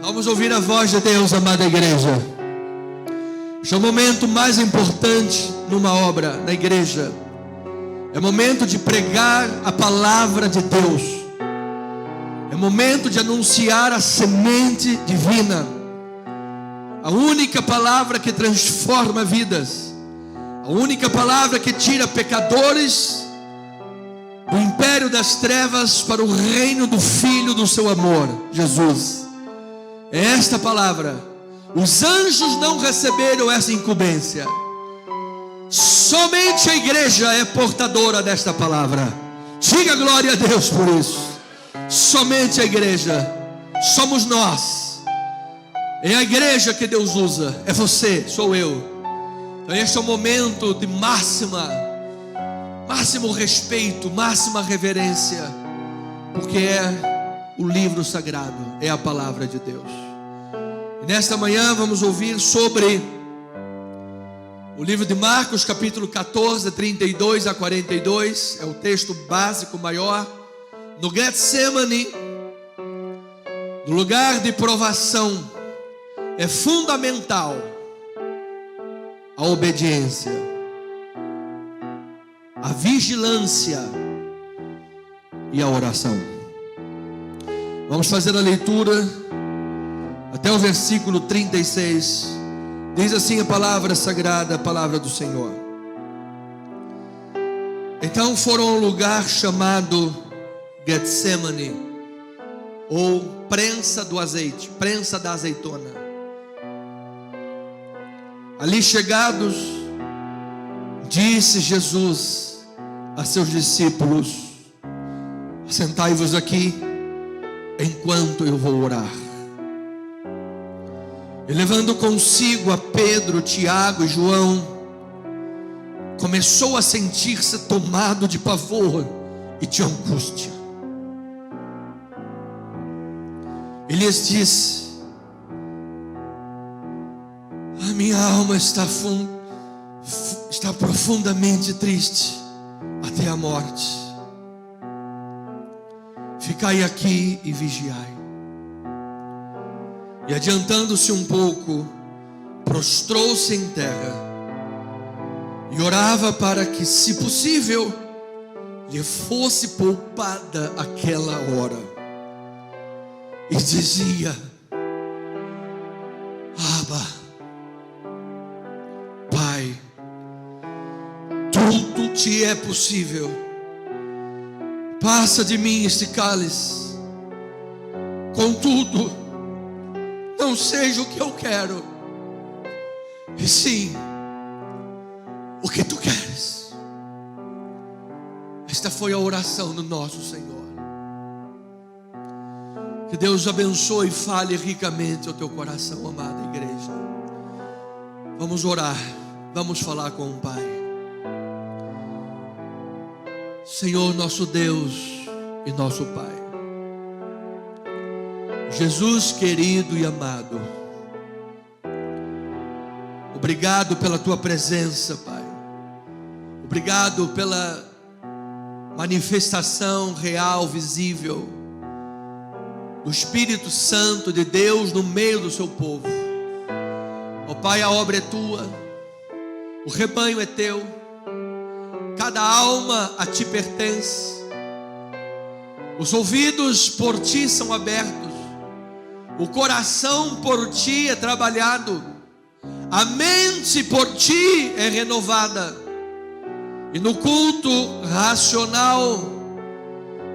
Vamos ouvir a voz de Deus, amada igreja. Este é o momento mais importante numa obra, na igreja. É momento de pregar a palavra de Deus. É momento de anunciar a semente divina. A única palavra que transforma vidas. A única palavra que tira pecadores do império das trevas para o reino do Filho do seu amor, Jesus. É esta palavra. Os anjos não receberam essa incumbência. Somente a igreja é portadora desta palavra. Diga glória a Deus por isso. Somente a igreja. Somos nós. É a igreja que Deus usa. É você, sou eu. Então este é o momento de máximo respeito, máxima reverência, porque é o livro sagrado, é a palavra de Deus. E nesta manhã vamos ouvir sobre o livro de Marcos, capítulo 14, 32 a 42, é o texto básico maior. No Getsemane, no lugar de provação, é fundamental a obediência, a vigilância e a oração. Vamos fazer a leitura até o versículo 36. Diz assim a palavra sagrada, a palavra do Senhor. Então foram a um lugar chamado Getsemane, ou prensa do azeite, prensa da azeitona. Ali chegados, disse Jesus a seus discípulos: sentai-vos aqui, enquanto eu vou orar. E levando consigo a Pedro, Tiago e João, começou a sentir-se tomado de pavor e de angústia. E lhes disse: a minha alma está profundamente triste até a morte. Ficai aqui e vigiai. E adiantando-se um pouco, prostrou-se em terra e orava para que, se possível, lhe fosse poupada aquela hora. E dizia: Abba, Pai, tudo te é possível. Passa de mim este cálice. Contudo, não seja o que eu quero, e sim o que tu queres. Esta foi a oração do nosso Senhor. Que Deus abençoe e fale ricamente ao teu coração, amada igreja. Vamos orar, vamos falar com o Pai. Senhor, nosso Deus e nosso Pai, Jesus querido e amado, obrigado pela tua presença, Pai. Obrigado pela manifestação real, visível do Espírito Santo de Deus no meio do seu povo. Ó Pai, a obra é tua, o rebanho é teu, cada alma a ti pertence. Os ouvidos por ti são abertos, o coração por ti é trabalhado, a mente por ti é renovada. E no culto racional,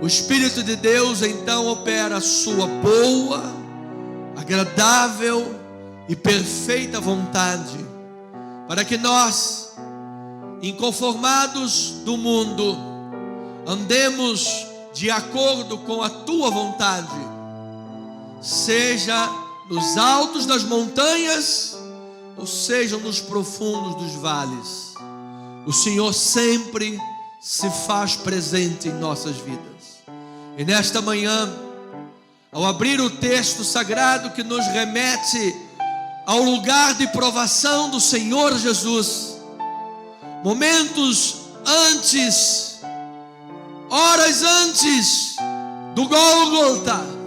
o Espírito de Deus então opera a sua boa, agradável e perfeita vontade, para que nós, inconformados do mundo, andemos de acordo com a tua vontade, seja nos altos das montanhas, ou seja nos profundos dos vales. O Senhor sempre se faz presente em nossas vidas. E nesta manhã, ao abrir o texto sagrado que nos remete ao lugar de provação do Senhor Jesus, momentos antes, horas antes do Gólgota,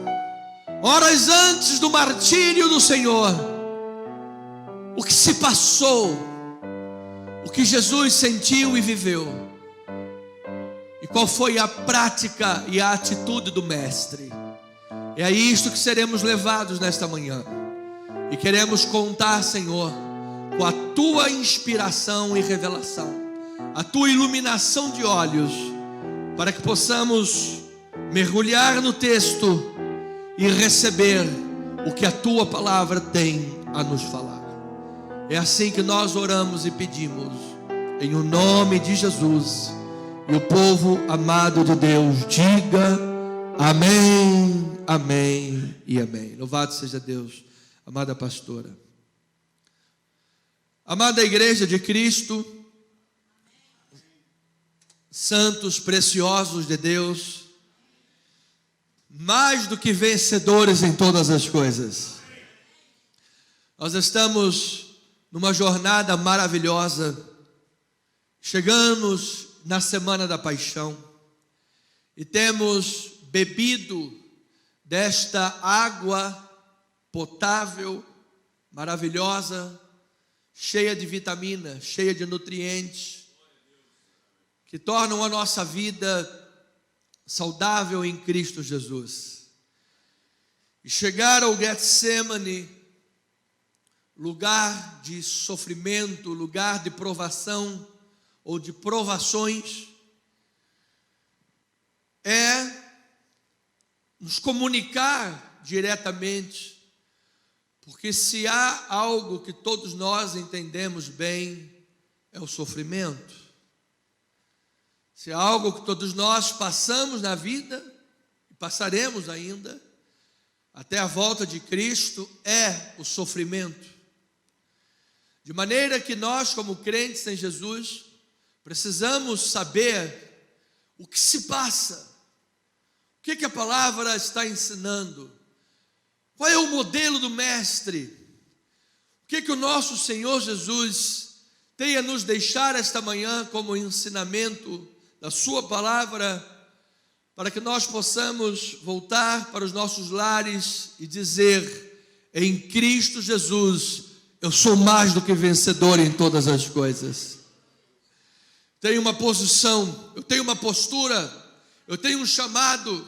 horas antes do martírio do Senhor, o que se passou, o que Jesus sentiu e viveu, e qual foi a prática e a atitude do Mestre. É a isto que seremos levados nesta manhã, e queremos contar, Senhor, com a Tua inspiração e revelação, a Tua iluminação de olhos, para que possamos mergulhar no texto e receber o que a Tua palavra tem a nos falar. É assim que nós oramos e pedimos, em o nome de Jesus. E o povo amado de Deus diga amém, amém e amém. Louvado seja Deus. Amada pastora, amada igreja de Cristo, santos preciosos de Deus, mais do que vencedores em todas as coisas. Nós estamos numa jornada maravilhosa, chegamos na Semana da Paixão e temos bebido desta água potável, maravilhosa, cheia de vitamina, cheia de nutrientes, que tornam a nossa vida saudável em Cristo Jesus. E chegar ao Getsemane, lugar de sofrimento, lugar de provação ou de provações, é nos comunicar diretamente, porque se há algo que todos nós entendemos bem, é o sofrimento. Se há algo que todos nós passamos na vida, e passaremos ainda, até a volta de Cristo, é o sofrimento. De maneira que nós, como crentes em Jesus, precisamos saber o que se passa, o que a palavra está ensinando, qual é o modelo do Mestre, o que o nosso Senhor Jesus tem a nos deixar esta manhã como ensinamento da sua palavra, para que nós possamos voltar para os nossos lares e dizer: em Cristo Jesus, eu sou mais do que vencedor em todas as coisas. Tenho uma posição, eu tenho uma postura, eu tenho um chamado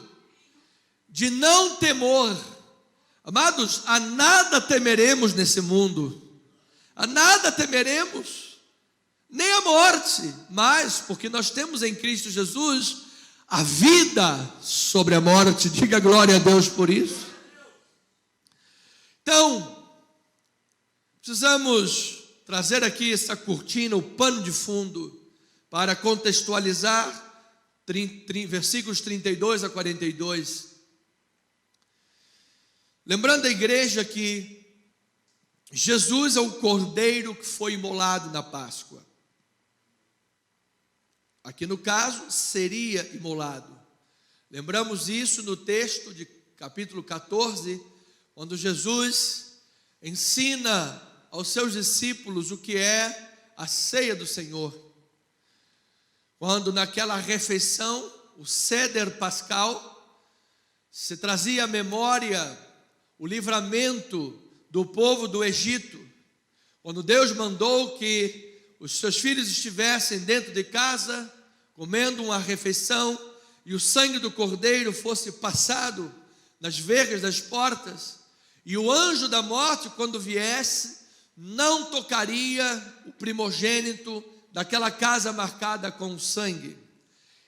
de não temor. Amados, a nada temeremos nesse mundo, a nada temeremos, nem a morte, mas porque nós temos em Cristo Jesus a vida sobre a morte. Diga glória a Deus por isso. Então, precisamos trazer aqui essa cortina, o pano de fundo, para contextualizar versículos 32 a 42. Lembrando a igreja que Jesus é o cordeiro que foi imolado na Páscoa. Aqui no caso, seria imolado. Lembramos isso no texto de capítulo 14, quando Jesus ensina aos seus discípulos o que é a ceia do Senhor. Quando naquela refeição, o Seder Pascal, se trazia à memória o livramento do povo do Egito, quando Deus mandou que os seus filhos estivessem dentro de casa, comendo uma refeição, e o sangue do cordeiro fosse passado nas vergas das portas, e o anjo da morte, quando viesse, não tocaria o primogênito daquela casa marcada com sangue.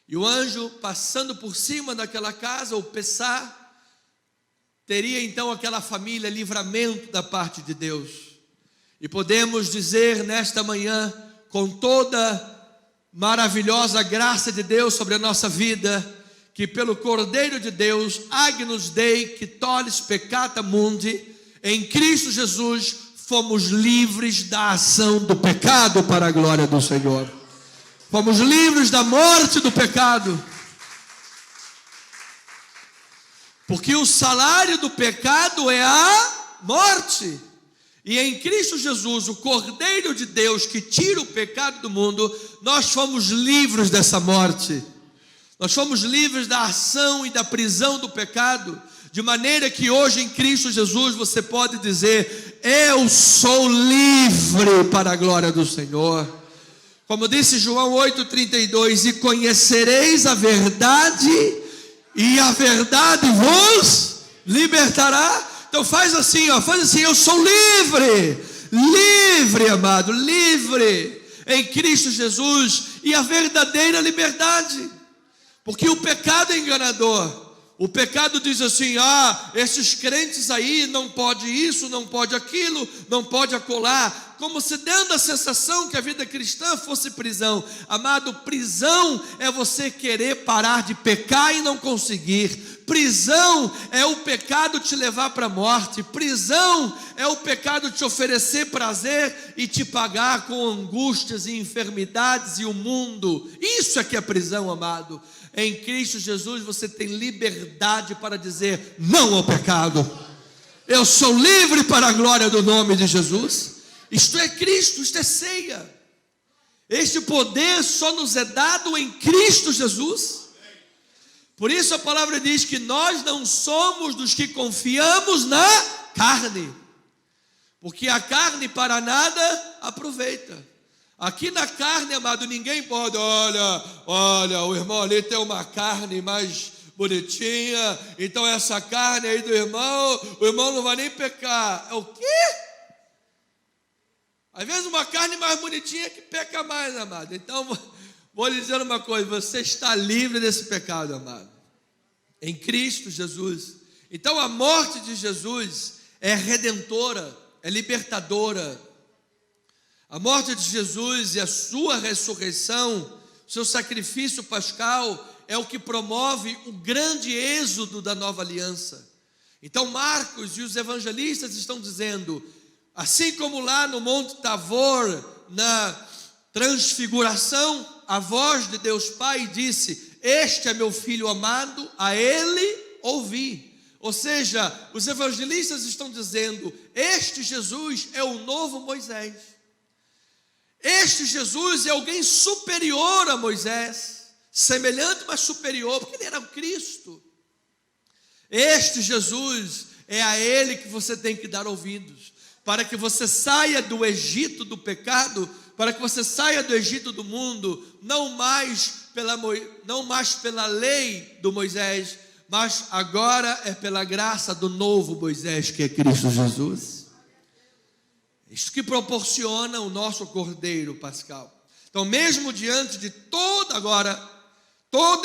E o anjo, passando por cima daquela casa, o Pessah, teria então aquela família livramento da parte de Deus. E podemos dizer nesta manhã, com toda maravilhosa graça de Deus sobre a nossa vida, que pelo Cordeiro de Deus, Agnus Dei, que tollis peccata mundi, em Cristo Jesus, fomos livres da ação do pecado para a glória do Senhor. Fomos livres da morte do pecado. Porque o salário do pecado é a morte. E em Cristo Jesus, o Cordeiro de Deus que tira o pecado do mundo, nós fomos livres dessa morte. Nós fomos livres da ação e da prisão do pecado, de maneira que hoje em Cristo Jesus você pode dizer: eu sou livre para a glória do Senhor. Como disse João 8,32: e conhecereis a verdade, e a verdade vos libertará. Então faz assim, eu sou livre, livre, amado, livre em Cristo Jesus, e a verdadeira liberdade, porque o pecado é enganador. O pecado diz assim: esses crentes aí não pode isso, não pode aquilo, não pode acolá, como se dando a sensação que a vida cristã fosse prisão. Amado, prisão é você querer parar de pecar e não conseguir. Prisão é o pecado te levar para a morte. Prisão é o pecado te oferecer prazer e te pagar com angústias e enfermidades e o mundo. Isso é que é prisão, amado. Em Cristo Jesus você tem liberdade para dizer não ao pecado. Eu sou livre para a glória do nome de Jesus. Isto é Cristo, isto é ceia. Este poder só nos é dado em Cristo Jesus. Por isso a palavra diz que nós não somos dos que confiamos na carne, porque a carne para nada aproveita. Aqui na carne, amado, ninguém pode: olha, o irmão ali tem uma carne mais bonitinha, então essa carne aí do irmão, o irmão não vai nem pecar. É o quê? Às vezes uma carne mais bonitinha que peca mais, amado. Então, vou lhe dizer uma coisa: você está livre desse pecado, amado, em Cristo Jesus. Então a morte de Jesus é redentora, é libertadora. A morte de Jesus e a sua ressurreição, seu sacrifício pascal, é o que promove o grande êxodo da nova aliança. Então Marcos e os evangelistas estão dizendo, assim como lá no Monte Tabor, na transfiguração, a voz de Deus Pai disse: este é meu filho amado, a ele ouvi. Ou seja, os evangelistas estão dizendo: este Jesus é o novo Moisés. Este Jesus é alguém superior a Moisés, semelhante, mas superior, porque ele era o Cristo. Este Jesus é a ele que você tem que dar ouvidos, para que você saia do Egito do pecado, para que você saia do Egito do mundo, não mais pela lei do Moisés, mas agora é pela graça do novo Moisés, que é Cristo Jesus. Isso que proporciona o nosso Cordeiro Pascal. Então, mesmo diante de toda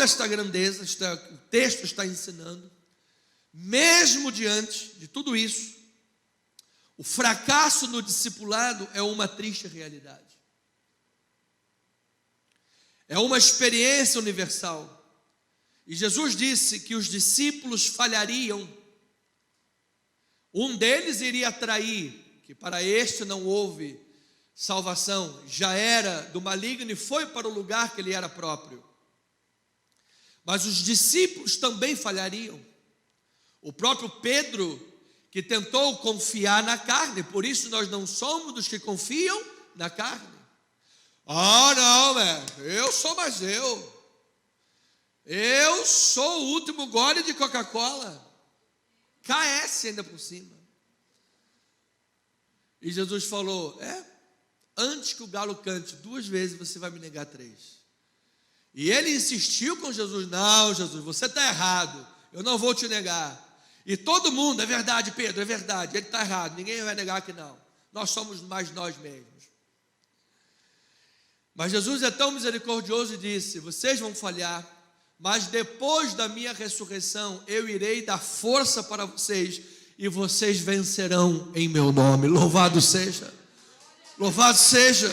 esta grandeza, o texto está ensinando, mesmo diante de tudo isso, o fracasso no discipulado é uma triste realidade. É uma experiência universal. E Jesus disse que os discípulos falhariam. Um deles iria trair, que para este não houve salvação, já era do maligno e foi para o lugar que ele era próprio. Mas os discípulos também falhariam. O próprio Pedro, que tentou confiar na carne, por isso nós não somos dos que confiam na carne. Não, eu sou mais eu. Eu sou o último gole de Coca-Cola. KS ainda por cima. E Jesus falou: antes que o galo cante 2 vezes, você vai me negar 3. E ele insistiu com Jesus: não, Jesus, você está errado, eu não vou te negar. E todo mundo: é verdade, Pedro, é verdade, ele está errado, ninguém vai negar que não, nós somos mais nós mesmos. Mas Jesus é tão misericordioso e disse: vocês vão falhar, mas depois da minha ressurreição, eu irei dar força para vocês, e vocês vencerão em meu nome. Louvado seja, louvado seja.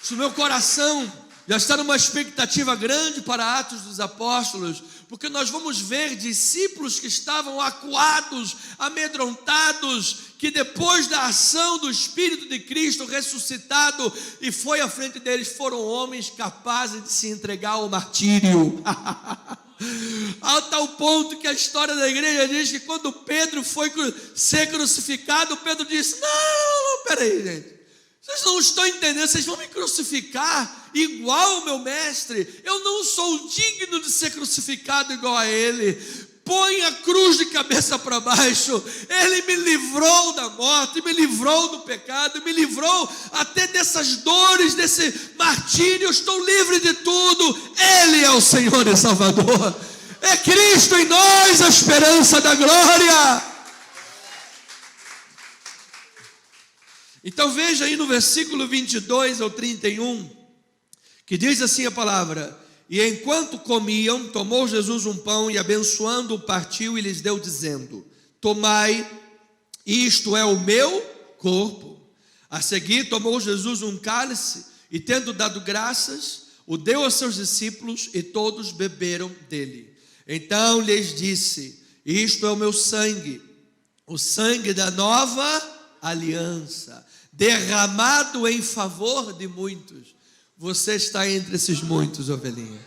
Se o meu coração já está numa expectativa grande para Atos dos Apóstolos, porque nós vamos ver discípulos que estavam acuados, amedrontados, que depois da ação do Espírito de Cristo ressuscitado e foi à frente deles, foram homens capazes de se entregar ao martírio. A tal ponto que a história da igreja diz que quando Pedro foi ser crucificado, Pedro disse: não, peraí, gente, vocês não estão entendendo, vocês vão me crucificar igual ao meu mestre, eu não sou digno de ser crucificado igual a ele. Põe a cruz de cabeça para baixo. Ele me livrou da morte, me livrou do pecado, me livrou até dessas dores, desse martírio. Eu estou livre de tudo. Ele é o Senhor e Salvador. É Cristo em nós a esperança da glória. Então veja aí no versículo 22 ao 31, que diz assim a palavra: e enquanto comiam, tomou Jesus um pão e abençoando-o partiu e lhes deu dizendo: tomai, isto é o meu corpo. A seguir tomou Jesus um cálice e tendo dado graças, o deu aos seus discípulos e todos beberam dele. Então lhes disse: isto é o meu sangue, o sangue da nova aliança, derramado em favor de muitos. Você está entre esses muitos, ovelhinha,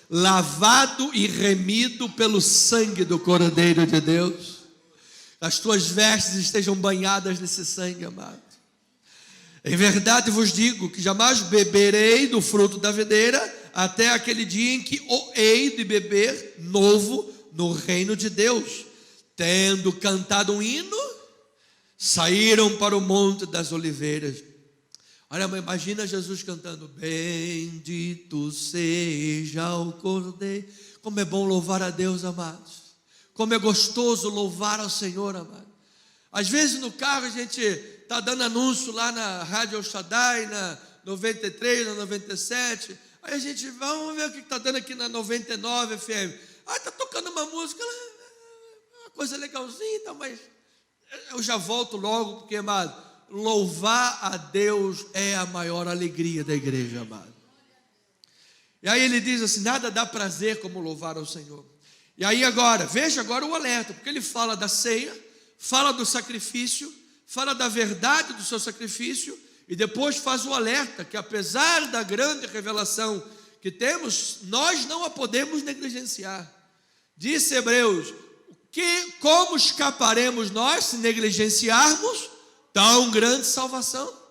lavado e remido pelo sangue do Cordeiro de Deus. As tuas vestes estejam banhadas nesse sangue, amado. Em verdade vos digo que jamais beberei do fruto da videira até aquele dia em que o hei de beber novo no reino de Deus. Tendo cantado um hino, saíram para o Monte das Oliveiras. Olha, imagina Jesus cantando: bendito seja o Cordeiro. Como é bom louvar a Deus, amados. Como é gostoso louvar ao Senhor, amado. Às vezes no carro a gente está dando anúncio lá na Rádio El Shaddai, na 93, na 97. Aí a gente, vamos ver o que está dando aqui na 99 FM. Ah, está tocando uma música, uma coisa legalzinha, mas eu já volto logo, porque, amado, louvar a Deus é a maior alegria da igreja, amado. E aí ele diz assim: nada dá prazer como louvar ao Senhor. E aí agora, veja agora o alerta, porque ele fala da ceia, fala do sacrifício, fala da verdade do seu sacrifício, e depois faz o alerta, que apesar da grande revelação que temos, nós não a podemos negligenciar. Disse Hebreus: como escaparemos nós se negligenciarmos tão grande salvação?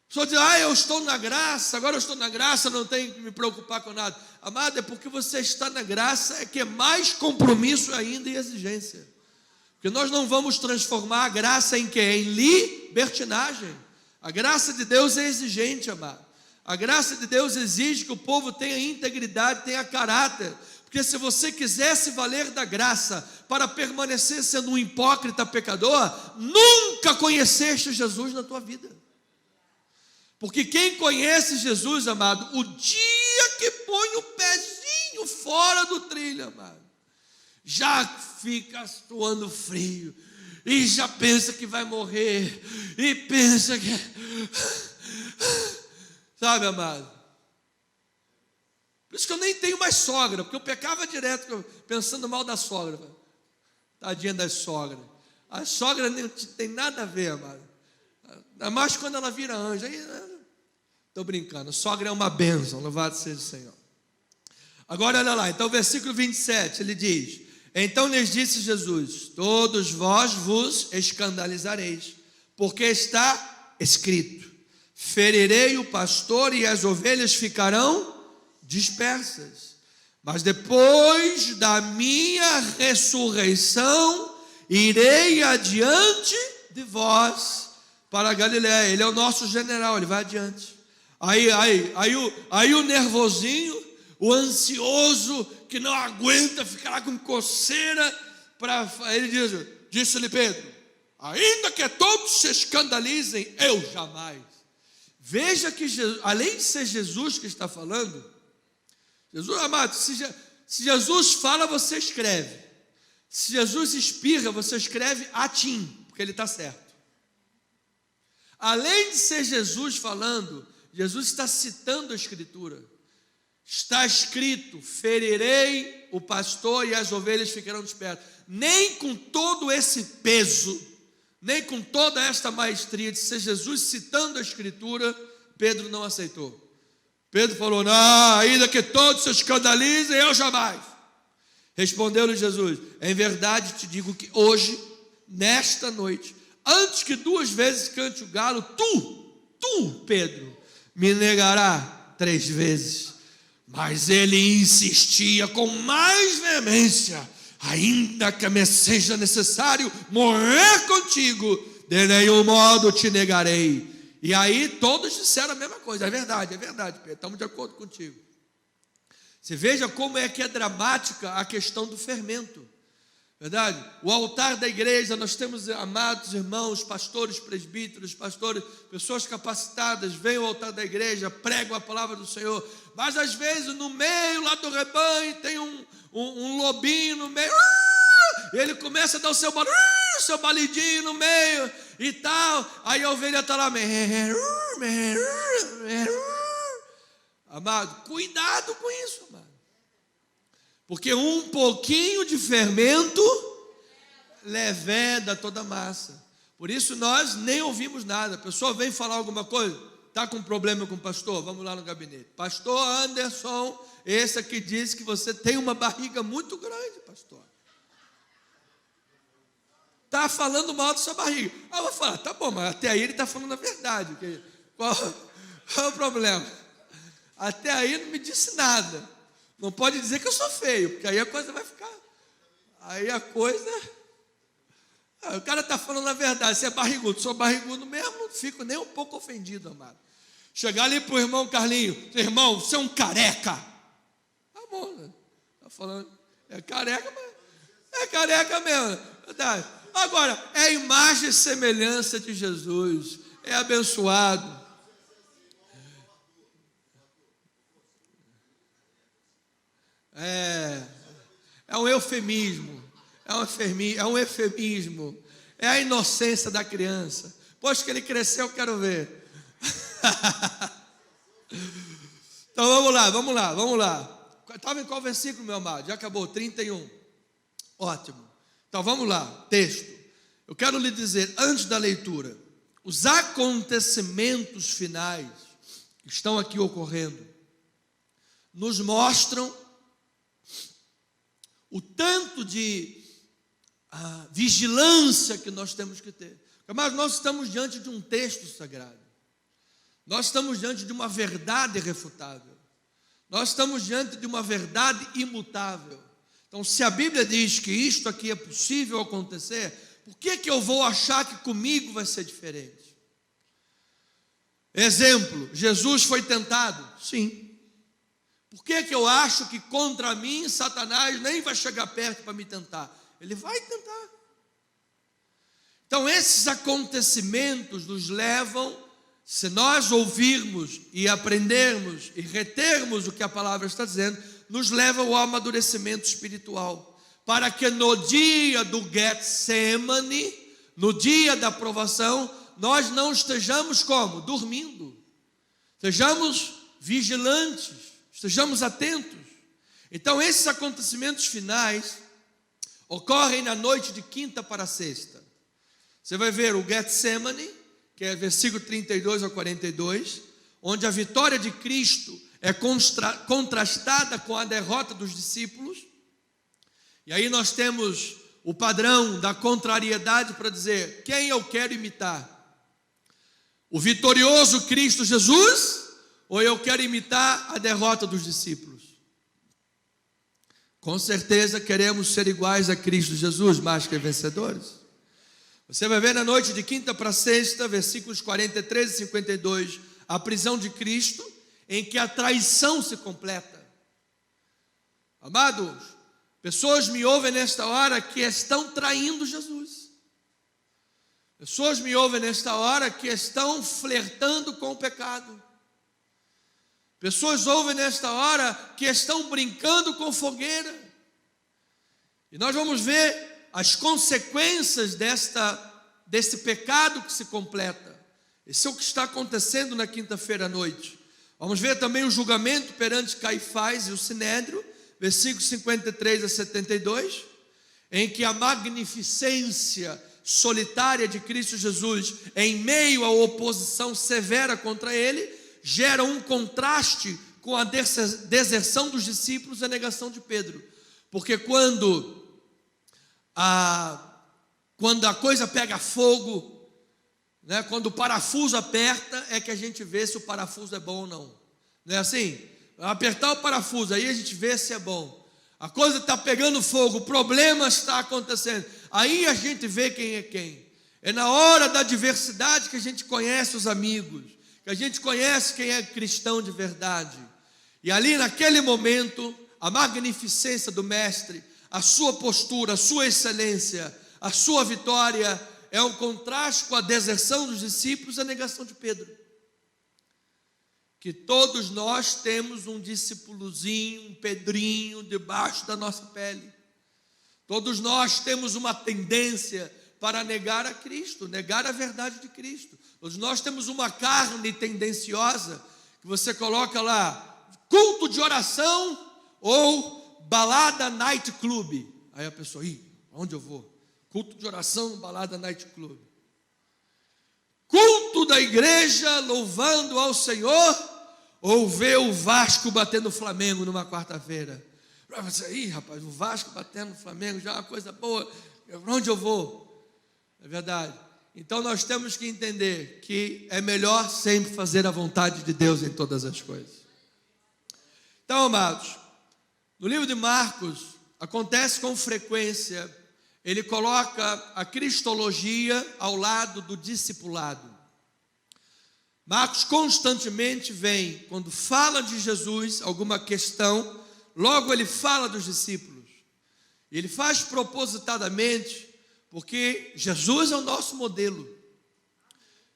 Só diz: eu estou na graça, agora eu estou na graça, não tenho que me preocupar com nada. Amado, é porque você está na graça é que é mais compromisso ainda e exigência. Porque nós não vamos transformar a graça em quê? Em libertinagem. A graça de Deus é exigente, amado. A graça de Deus exige que o povo tenha integridade, tenha caráter. Porque se você quiser se valer da graça para permanecer sendo um hipócrita pecador, nunca conheceste Jesus na tua vida. Porque quem conhece Jesus, amado, o dia que põe o pezinho fora do trilho, amado, já fica suando frio, e já pensa que vai morrer, e pensa que... Sabe, amado? Por isso que eu nem tenho mais sogra, porque eu pecava direto, pensando mal da sogra. Tadinha da sogra. A sogra não tem nada a ver, amado. Ainda mais quando ela vira anjo. Aí, estou brincando, sogra é uma bênção, louvado seja o Senhor. Agora olha lá, então versículo 27, ele diz: então lhes disse Jesus: todos vós vos escandalizareis, porque está escrito: ferirei o pastor e as ovelhas ficarão dispersas. Mas depois da minha ressurreição, irei adiante de vós para a Galiléia. Ele é o nosso general, ele vai adiante. Aí o nervosinho, o ansioso, que não aguenta ficar lá com coceira, ele disse-lhe Pedro: ainda que todos se escandalizem, eu jamais. Veja que Jesus, além de ser Jesus que está falando, Jesus, amado, se Jesus fala, você escreve. Se Jesus espirra, você escreve atim, porque ele está certo. Além de ser Jesus falando, Jesus está citando a Escritura. Está escrito: ferirei o pastor e as ovelhas ficarão dispersas. Nem com todo esse peso, nem com toda esta maestria de ser Jesus citando a Escritura, Pedro não aceitou. Pedro falou: não, ainda que todos se escandalizem, eu jamais. Respondeu-lhe Jesus: em verdade te digo que hoje, nesta noite, antes que 2 vezes cante o galo, tu, Pedro, me negará 3 vezes. Mas ele insistia com mais veemência: ainda que me seja necessário morrer contigo, de nenhum modo te negarei. E aí todos disseram a mesma coisa. É verdade, Pedro, estamos de acordo contigo. Você veja como é que é dramática a questão do fermento. Verdade? O altar da igreja, nós temos amados irmãos, pastores, presbíteros, pastores, pessoas capacitadas, vêm ao altar da igreja, pregam a palavra do Senhor, mas às vezes no meio lá do rebanho tem um lobinho no meio, e ele começa a dar o seu balidinho no meio e tal, aí a ovelha está lá, amado, cuidado com isso, amado. Porque um pouquinho de fermento leveda toda a massa. Por isso nós nem ouvimos nada. A pessoa vem falar alguma coisa, está com problema com o pastor, vamos lá no gabinete. Pastor Anderson, esse aqui diz que você tem uma barriga muito grande, pastor. Está falando mal da sua barriga. Eu vou falar, tá bom, mas até aí ele está falando a verdade. Qual é o problema? Até aí não me disse nada. Não pode dizer que eu sou feio, porque aí a coisa vai ficar. Aí a coisa. O cara está falando a verdade. Se é barrigudo, sou barrigudo mesmo, não fico nem um pouco ofendido, amado. Chegar ali para o irmão Carlinho: irmão, você é um careca. Tá bom, né? Está falando, é careca, mas é careca mesmo. Verdade. Agora, é a imagem e semelhança de Jesus. É abençoado. É um eufemismo, é um eufemismo, é a inocência da criança. Pois que ele cresceu, eu quero ver. Então vamos lá. Estava em qual versículo, meu amado? Já acabou, 31. Ótimo. Então vamos lá, texto. Eu quero lhe dizer, antes da leitura, os acontecimentos finais que estão aqui ocorrendo nos mostram o tanto de vigilância que nós temos que ter. Mas nós estamos diante de um texto sagrado. Nós estamos diante de uma verdade irrefutável. Nós estamos diante de uma verdade imutável. Então, se a Bíblia diz que isto aqui é possível acontecer, por que eu vou achar que comigo vai ser diferente? Exemplo, Jesus foi tentado? Sim. Por que eu acho que contra mim Satanás nem vai chegar perto para me tentar? Ele vai tentar. Então esses acontecimentos nos levam, se nós ouvirmos e aprendermos e retermos o que a palavra está dizendo, nos leva ao amadurecimento espiritual, para que no dia do Getsemane, no dia da provação, nós não estejamos como? Dormindo. Estejamos vigilantes. Estejamos atentos. Então esses acontecimentos finais ocorrem na noite de quinta para sexta. Você vai ver o Getsemane, que é versículo 32 ao 42, onde a vitória de Cristo é contrastada com a derrota dos discípulos. E aí nós temos o padrão da contrariedade para dizer: quem eu quero imitar? O vitorioso Cristo Jesus, ou eu quero imitar a derrota dos discípulos? Com certeza queremos ser iguais a Cristo Jesus, mais que vencedores. Você vai ver na noite de quinta para sexta, versículos 43 e 52, a prisão de Cristo, em que a traição se completa. Amados, pessoas me ouvem nesta hora que estão traindo Jesus. Pessoas me ouvem nesta hora que estão flertando com o pecado. Pessoas ouvem nesta hora que estão brincando com fogueira. E nós vamos ver as consequências desse pecado que se completa. Esse é o que está acontecendo na quinta-feira à noite. Vamos ver também o julgamento perante Caifás e o Sinédrio, versículos 53 a 72, em que a magnificência solitária de Cristo Jesus, em meio à oposição severa contra ele, gera um contraste com a deserção dos discípulos e a negação de Pedro. Porque quando a coisa pega fogo, né? Quando o parafuso aperta, é que a gente vê se o parafuso é bom ou não. Não é assim? Apertar o parafuso, aí a gente vê se é bom. A coisa está pegando fogo, o problema está acontecendo. Aí a gente vê quem é quem. É na hora da adversidade que a gente conhece os amigos, que a gente conhece quem é cristão de verdade. E ali naquele momento, a magnificência do Mestre, a sua postura, a sua excelência, a sua vitória, é um contraste com a deserção dos discípulos e a negação de Pedro. Que todos nós temos um discípulozinho, um Pedrinho debaixo da nossa pele. Todos nós temos uma tendência para negar a Cristo, negar a verdade de Cristo. Todos nós temos uma carne tendenciosa, que você coloca lá, culto de oração ou balada night club. Aí a pessoa, onde eu vou? Culto de oração, balada night club. Culto da igreja louvando ao Senhor, ou ver o Vasco batendo o Flamengo numa quarta-feira. Rapaz, o Vasco batendo o Flamengo já é uma coisa boa, para onde eu vou? É verdade. Então nós temos que entender que é melhor sempre fazer a vontade de Deus em todas as coisas. Então, amados, no livro de Marcos, acontece com frequência, ele coloca a cristologia ao lado do discipulado. Marcos constantemente vem, quando fala de Jesus, alguma questão, logo ele fala dos discípulos. E ele faz propositadamente, porque Jesus é o nosso modelo.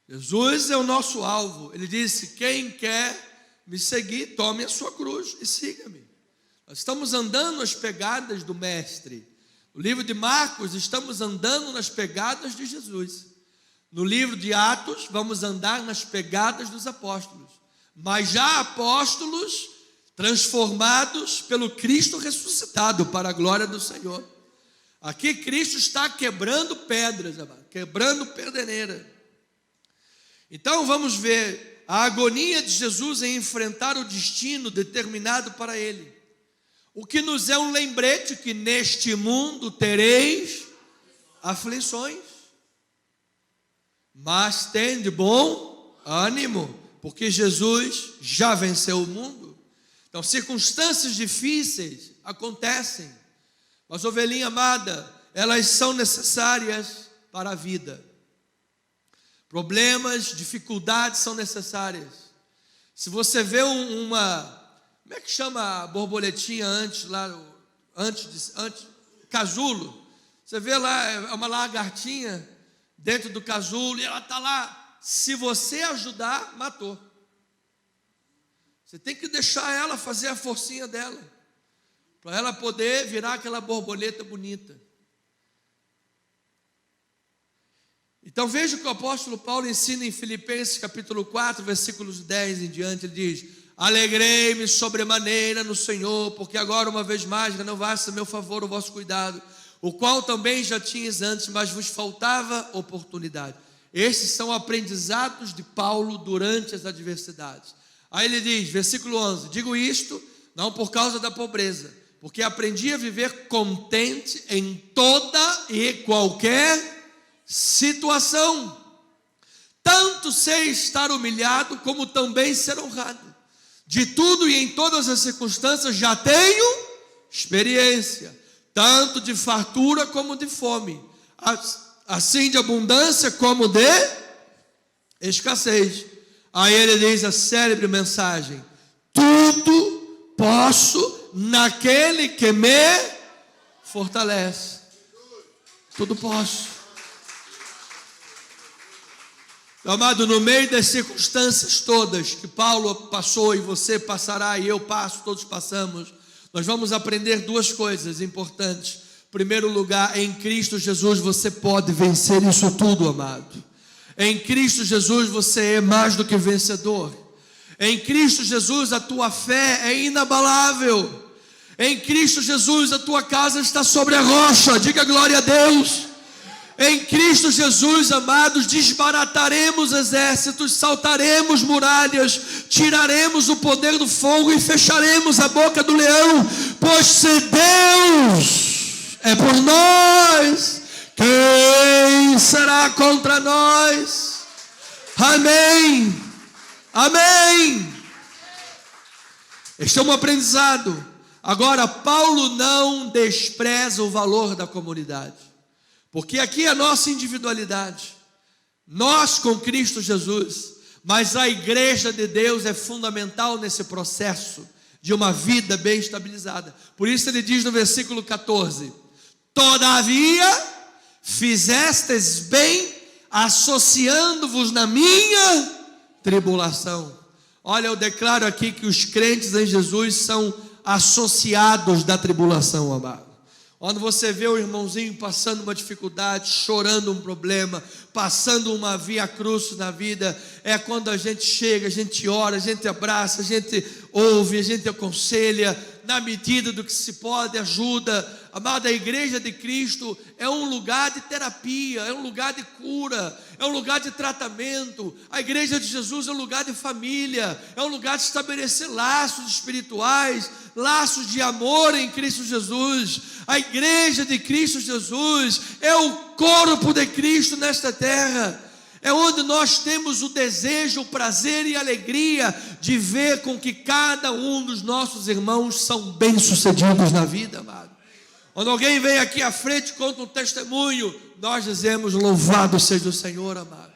Jesus é o nosso alvo. Ele disse, quem quer me seguir, tome a sua cruz e siga-me. Nós estamos andando nas pegadas do Mestre. No livro de Marcos, estamos andando nas pegadas de Jesus. No livro de Atos, vamos andar nas pegadas dos apóstolos. Mas já apóstolos transformados pelo Cristo ressuscitado para a glória do Senhor. Aqui Cristo está quebrando pedras, quebrando pedreira. Então vamos ver a agonia de Jesus em enfrentar o destino determinado para ele. O que nos é um lembrete que neste mundo tereis aflições. Mas tende bom ânimo, porque Jesus já venceu o mundo. Então circunstâncias difíceis acontecem, mas ovelhinha amada, elas são necessárias para a vida. Problemas, dificuldades são necessárias. Se você vê como é que chama a borboletinha antes, casulo, você vê lá, é uma lagartinha dentro do casulo e ela está lá. Se você ajudar, matou. Você tem que deixar ela fazer a forcinha dela, para ela poder virar aquela borboleta bonita. Então veja o que o apóstolo Paulo ensina em Filipenses capítulo 4, versículos 10 em diante. Ele diz, alegrei-me sobremaneira no Senhor, porque agora uma vez mais renovaste a meu favor o vosso cuidado, o qual também já tinhas antes, mas vos faltava oportunidade. Esses são aprendizados de Paulo durante as adversidades. Aí ele diz, versículo 11, digo isto não por causa da pobreza, porque aprendi a viver contente em toda e qualquer situação. Tanto sei estar humilhado, como também ser honrado. De tudo e em todas as circunstâncias já tenho experiência, tanto de fartura como de fome, assim de abundância como de escassez. Aí ele diz a célebre mensagem, tudo posso naquele que me fortalece. Tudo posso. Amado, no meio das circunstâncias todas que Paulo passou e você passará e eu passo, todos passamos, nós vamos aprender duas coisas importantes. Em primeiro lugar, em Cristo Jesus você pode vencer isso tudo, amado. Em Cristo Jesus você é mais do que vencedor. Em Cristo Jesus a tua fé é inabalável. Em Cristo Jesus a tua casa está sobre a rocha. Diga glória a Deus. Em Cristo Jesus, amados, desbarataremos exércitos, saltaremos muralhas, tiraremos o poder do fogo e fecharemos a boca do leão, pois se Deus é por nós, quem será contra nós? Amém. Amém. Este é um aprendizado. Agora, Paulo não despreza o valor da comunidade, porque aqui é a nossa individualidade, nós com Cristo Jesus, mas a igreja de Deus é fundamental nesse processo de uma vida bem estabilizada. Por isso ele diz no versículo 14: todavia fizestes bem associando-vos na minha tribulação. Olha, eu declaro aqui que os crentes em Jesus são associados da tribulação, amado. Quando você vê o irmãozinho passando uma dificuldade, chorando um problema, passando uma via cruz na vida, é quando a gente chega, a gente ora, a gente abraça, a gente ouve, a gente aconselha, na medida do que se pode, ajuda. Amada, a igreja de Cristo é um lugar de terapia, é um lugar de cura, é um lugar de tratamento. A igreja de Jesus é um lugar de família, é um lugar de estabelecer laços espirituais, laços de amor em Cristo Jesus. A igreja de Cristo Jesus é o corpo de Cristo nesta terra. É onde nós temos o desejo, o prazer e a alegria de ver com que cada um dos nossos irmãos são bem-sucedidos na vida, amado. Quando alguém vem aqui à frente e conta um testemunho, nós dizemos: louvado seja o Senhor, amado.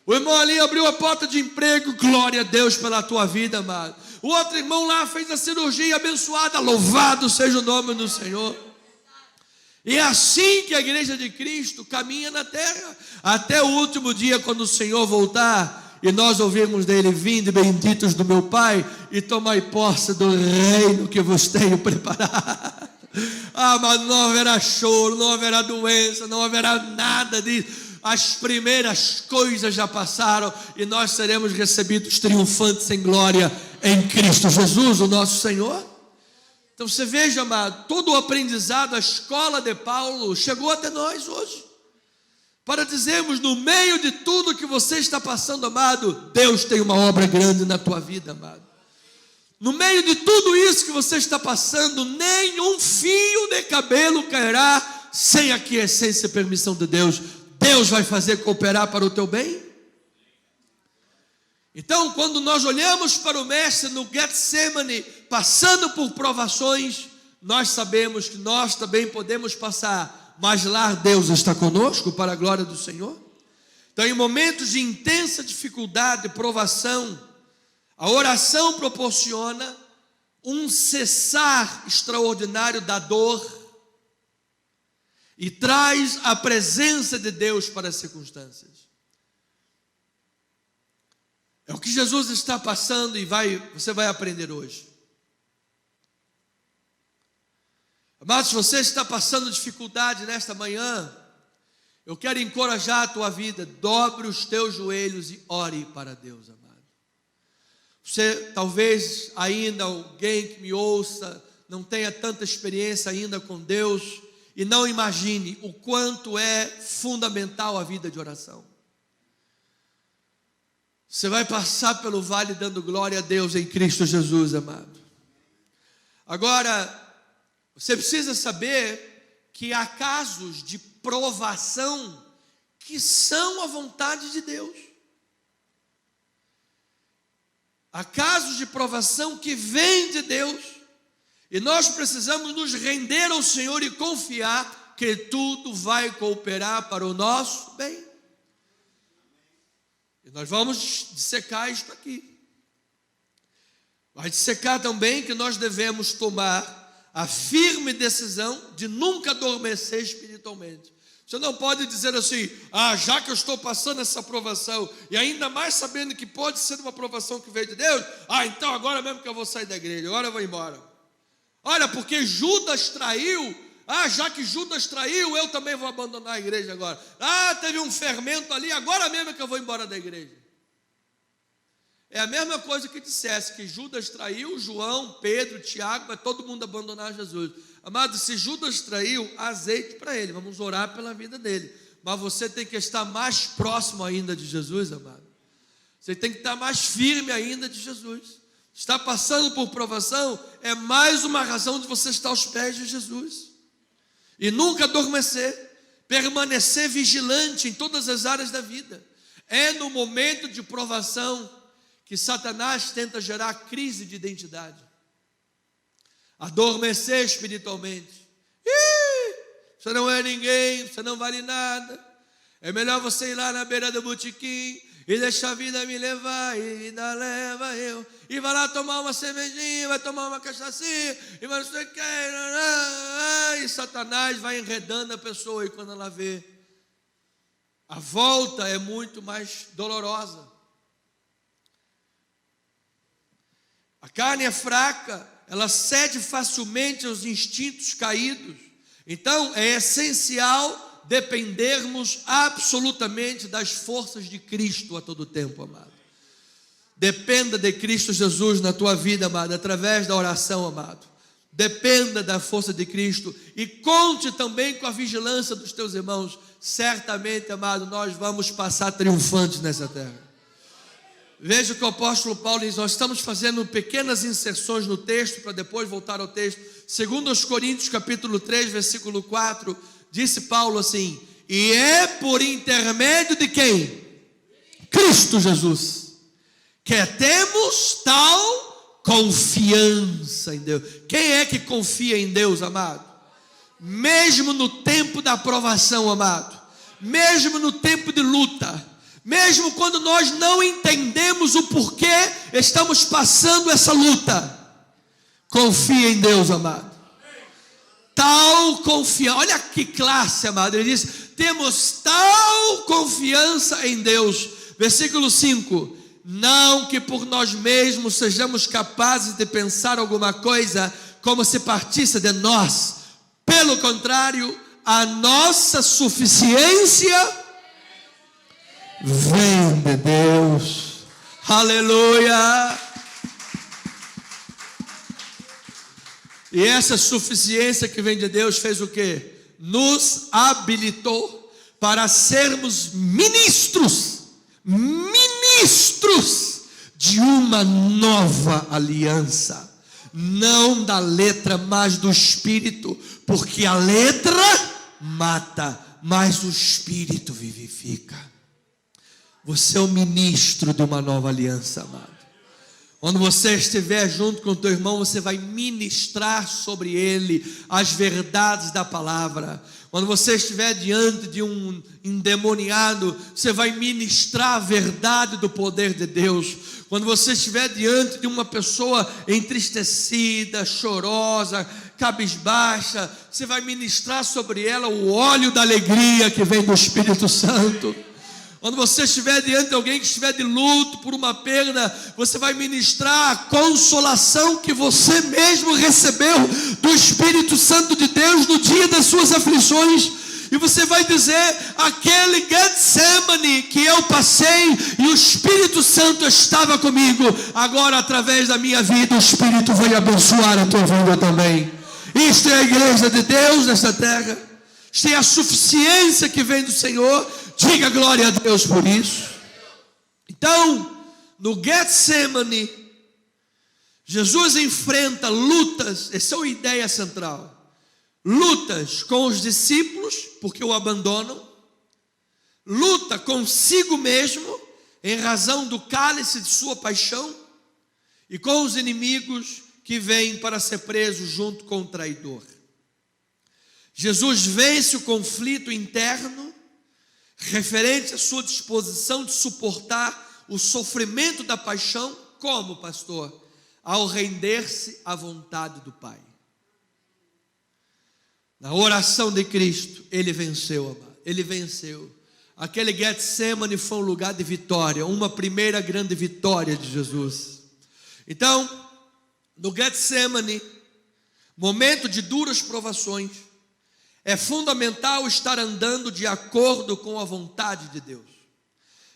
O irmão ali abriu a porta de emprego, glória a Deus pela tua vida, amado. O outro irmão lá fez a cirurgia abençoada, louvado seja o nome do Senhor. E é assim que a igreja de Cristo caminha na terra, até o último dia, quando o Senhor voltar, e nós ouvirmos dele: vinde benditos do meu Pai, e tomai posse do reino que vos tenho preparado. Ah, mas não haverá choro, não haverá doença, não haverá nada disso. As primeiras coisas já passaram, e nós seremos recebidos triunfantes em glória em Cristo Jesus, o nosso Senhor. Então você veja, amado, todo o aprendizado, a escola de Paulo chegou até nós hoje, para dizermos: no meio de tudo que você está passando, amado, Deus tem uma obra grande na tua vida, amado. No meio de tudo isso que você está passando, nenhum fio de cabelo cairá sem a aquiescência e permissão de Deus. Deus vai fazer cooperar para o teu bem. Então, quando nós olhamos para o Mestre no Getsemane, passando por provações, nós sabemos que nós também podemos passar, mas lá Deus está conosco para a glória do Senhor. Então, em momentos de intensa dificuldade, provação, a oração proporciona um cessar extraordinário da dor e traz a presença de Deus para as circunstâncias. É o que Jesus está passando e você vai aprender hoje. Mas se você está passando dificuldade nesta manhã, eu quero encorajar a tua vida. Dobre os teus joelhos e ore para Deus, amado. Você talvez ainda, alguém que me ouça, não tenha tanta experiência ainda com Deus, e não imagine o quanto é fundamental a vida de oração. Você vai passar pelo vale dando glória a Deus em Cristo Jesus, amado. Agora, você precisa saber que há casos de provação que são a vontade de Deus. Há casos de provação que vêm de Deus, e nós precisamos nos render ao Senhor e confiar que tudo vai cooperar para o nosso bem. E nós vamos dissecar isto aqui. Vai dissecar também que nós devemos tomar a firme decisão de nunca adormecer espiritualmente. Você não pode dizer assim: já que eu estou passando essa provação, e ainda mais sabendo que pode ser uma provação que veio de Deus, então agora mesmo que eu vou sair da igreja, agora eu vou embora. Olha, porque Judas traiu, já que Judas traiu, eu também vou abandonar a igreja agora. Teve um fermento ali, agora mesmo que eu vou embora da igreja. É a mesma coisa que dissesse que Judas traiu, João, Pedro, Tiago, vai todo mundo abandonar Jesus. Amado, se Judas traiu, azeite para ele, vamos orar pela vida dele. Mas você tem que estar mais próximo ainda de Jesus, amado. Você tem que estar mais firme ainda de Jesus. Está passando por provação, é mais uma razão de você estar aos pés de Jesus. E nunca adormecer, permanecer vigilante em todas as áreas da vida. É no momento de provação que Satanás tenta gerar crise de identidade, adormecer espiritualmente. Você não é ninguém, você não vale nada. É melhor você ir lá na beira do botequim e deixar a vida me levar, e a vida leva eu. E vai lá tomar uma cervejinha, vai tomar uma cachaçinha, e vai não sei o que. E Satanás vai enredando a pessoa, e quando ela vê, a volta é muito mais dolorosa. A carne é fraca, ela cede facilmente aos instintos caídos. Então é essencial dependermos absolutamente das forças de Cristo a todo tempo, amado. Dependa de Cristo Jesus na tua vida, amado, através da oração, amado. Dependa da força de Cristo e conte também com a vigilância dos teus irmãos. Certamente, amado, nós vamos passar triunfantes nessa terra. Veja o que o apóstolo Paulo diz. Nós estamos fazendo pequenas inserções no texto para depois voltar ao texto. Segundo aos Coríntios capítulo 3, versículo 4, disse Paulo assim: e é por intermédio de quem? Cristo Jesus, que temos tal confiança em Deus. Quem é que confia em Deus, amado? Mesmo no tempo da aprovação, amado, mesmo no tempo de luta, mesmo quando nós não entendemos o porquê estamos passando essa luta, confia em Deus, amado. Tal confiança, olha que classe, amado. Ele diz: temos tal confiança em Deus. Versículo 5: não que por nós mesmos sejamos capazes de pensar alguma coisa como se partisse de nós. Pelo contrário, a nossa suficiência vem de Deus. Aleluia. E essa suficiência que vem de Deus fez o quê? Nos habilitou para sermos ministros de uma nova aliança, não da letra, mas do Espírito, porque a letra mata, mas o Espírito vivifica. Você é o ministro de uma nova aliança, amado. Quando você estiver junto com o teu irmão, você vai ministrar sobre ele as verdades da palavra. Quando você estiver diante de um endemoniado, você vai ministrar a verdade do poder de Deus. Quando você estiver diante de uma pessoa entristecida, chorosa, cabisbaixa, você vai ministrar sobre ela o óleo da alegria que vem do Espírito Santo. Quando você estiver diante de alguém que estiver de luto por uma perda, você vai ministrar a consolação que você mesmo recebeu do Espírito Santo de Deus no dia das suas aflições. E você vai dizer: aquele Getsemane que eu passei e o Espírito Santo estava comigo, agora através da minha vida o Espírito vai abençoar a tua vida também. Isto é a igreja de Deus nesta terra. Isto é a suficiência que vem do Senhor. Diga glória a Deus por isso. Então, no Getsemane, Jesus enfrenta lutas. Essa é a ideia central. Lutas com os discípulos, porque o abandonam. Luta consigo mesmo, em razão do cálice de sua paixão. E com os inimigos que vêm para ser preso junto com o traidor. Jesus vence o conflito interno, referente à sua disposição de suportar o sofrimento da paixão. Como, pastor? Ao render-se à vontade do Pai. Na oração de Cristo, ele venceu, amado. Ele venceu. Aquele Getsemane foi um lugar de vitória, uma primeira grande vitória de Jesus. Então, no Getsemane, momento de duras provações, é fundamental estar andando de acordo com a vontade de Deus.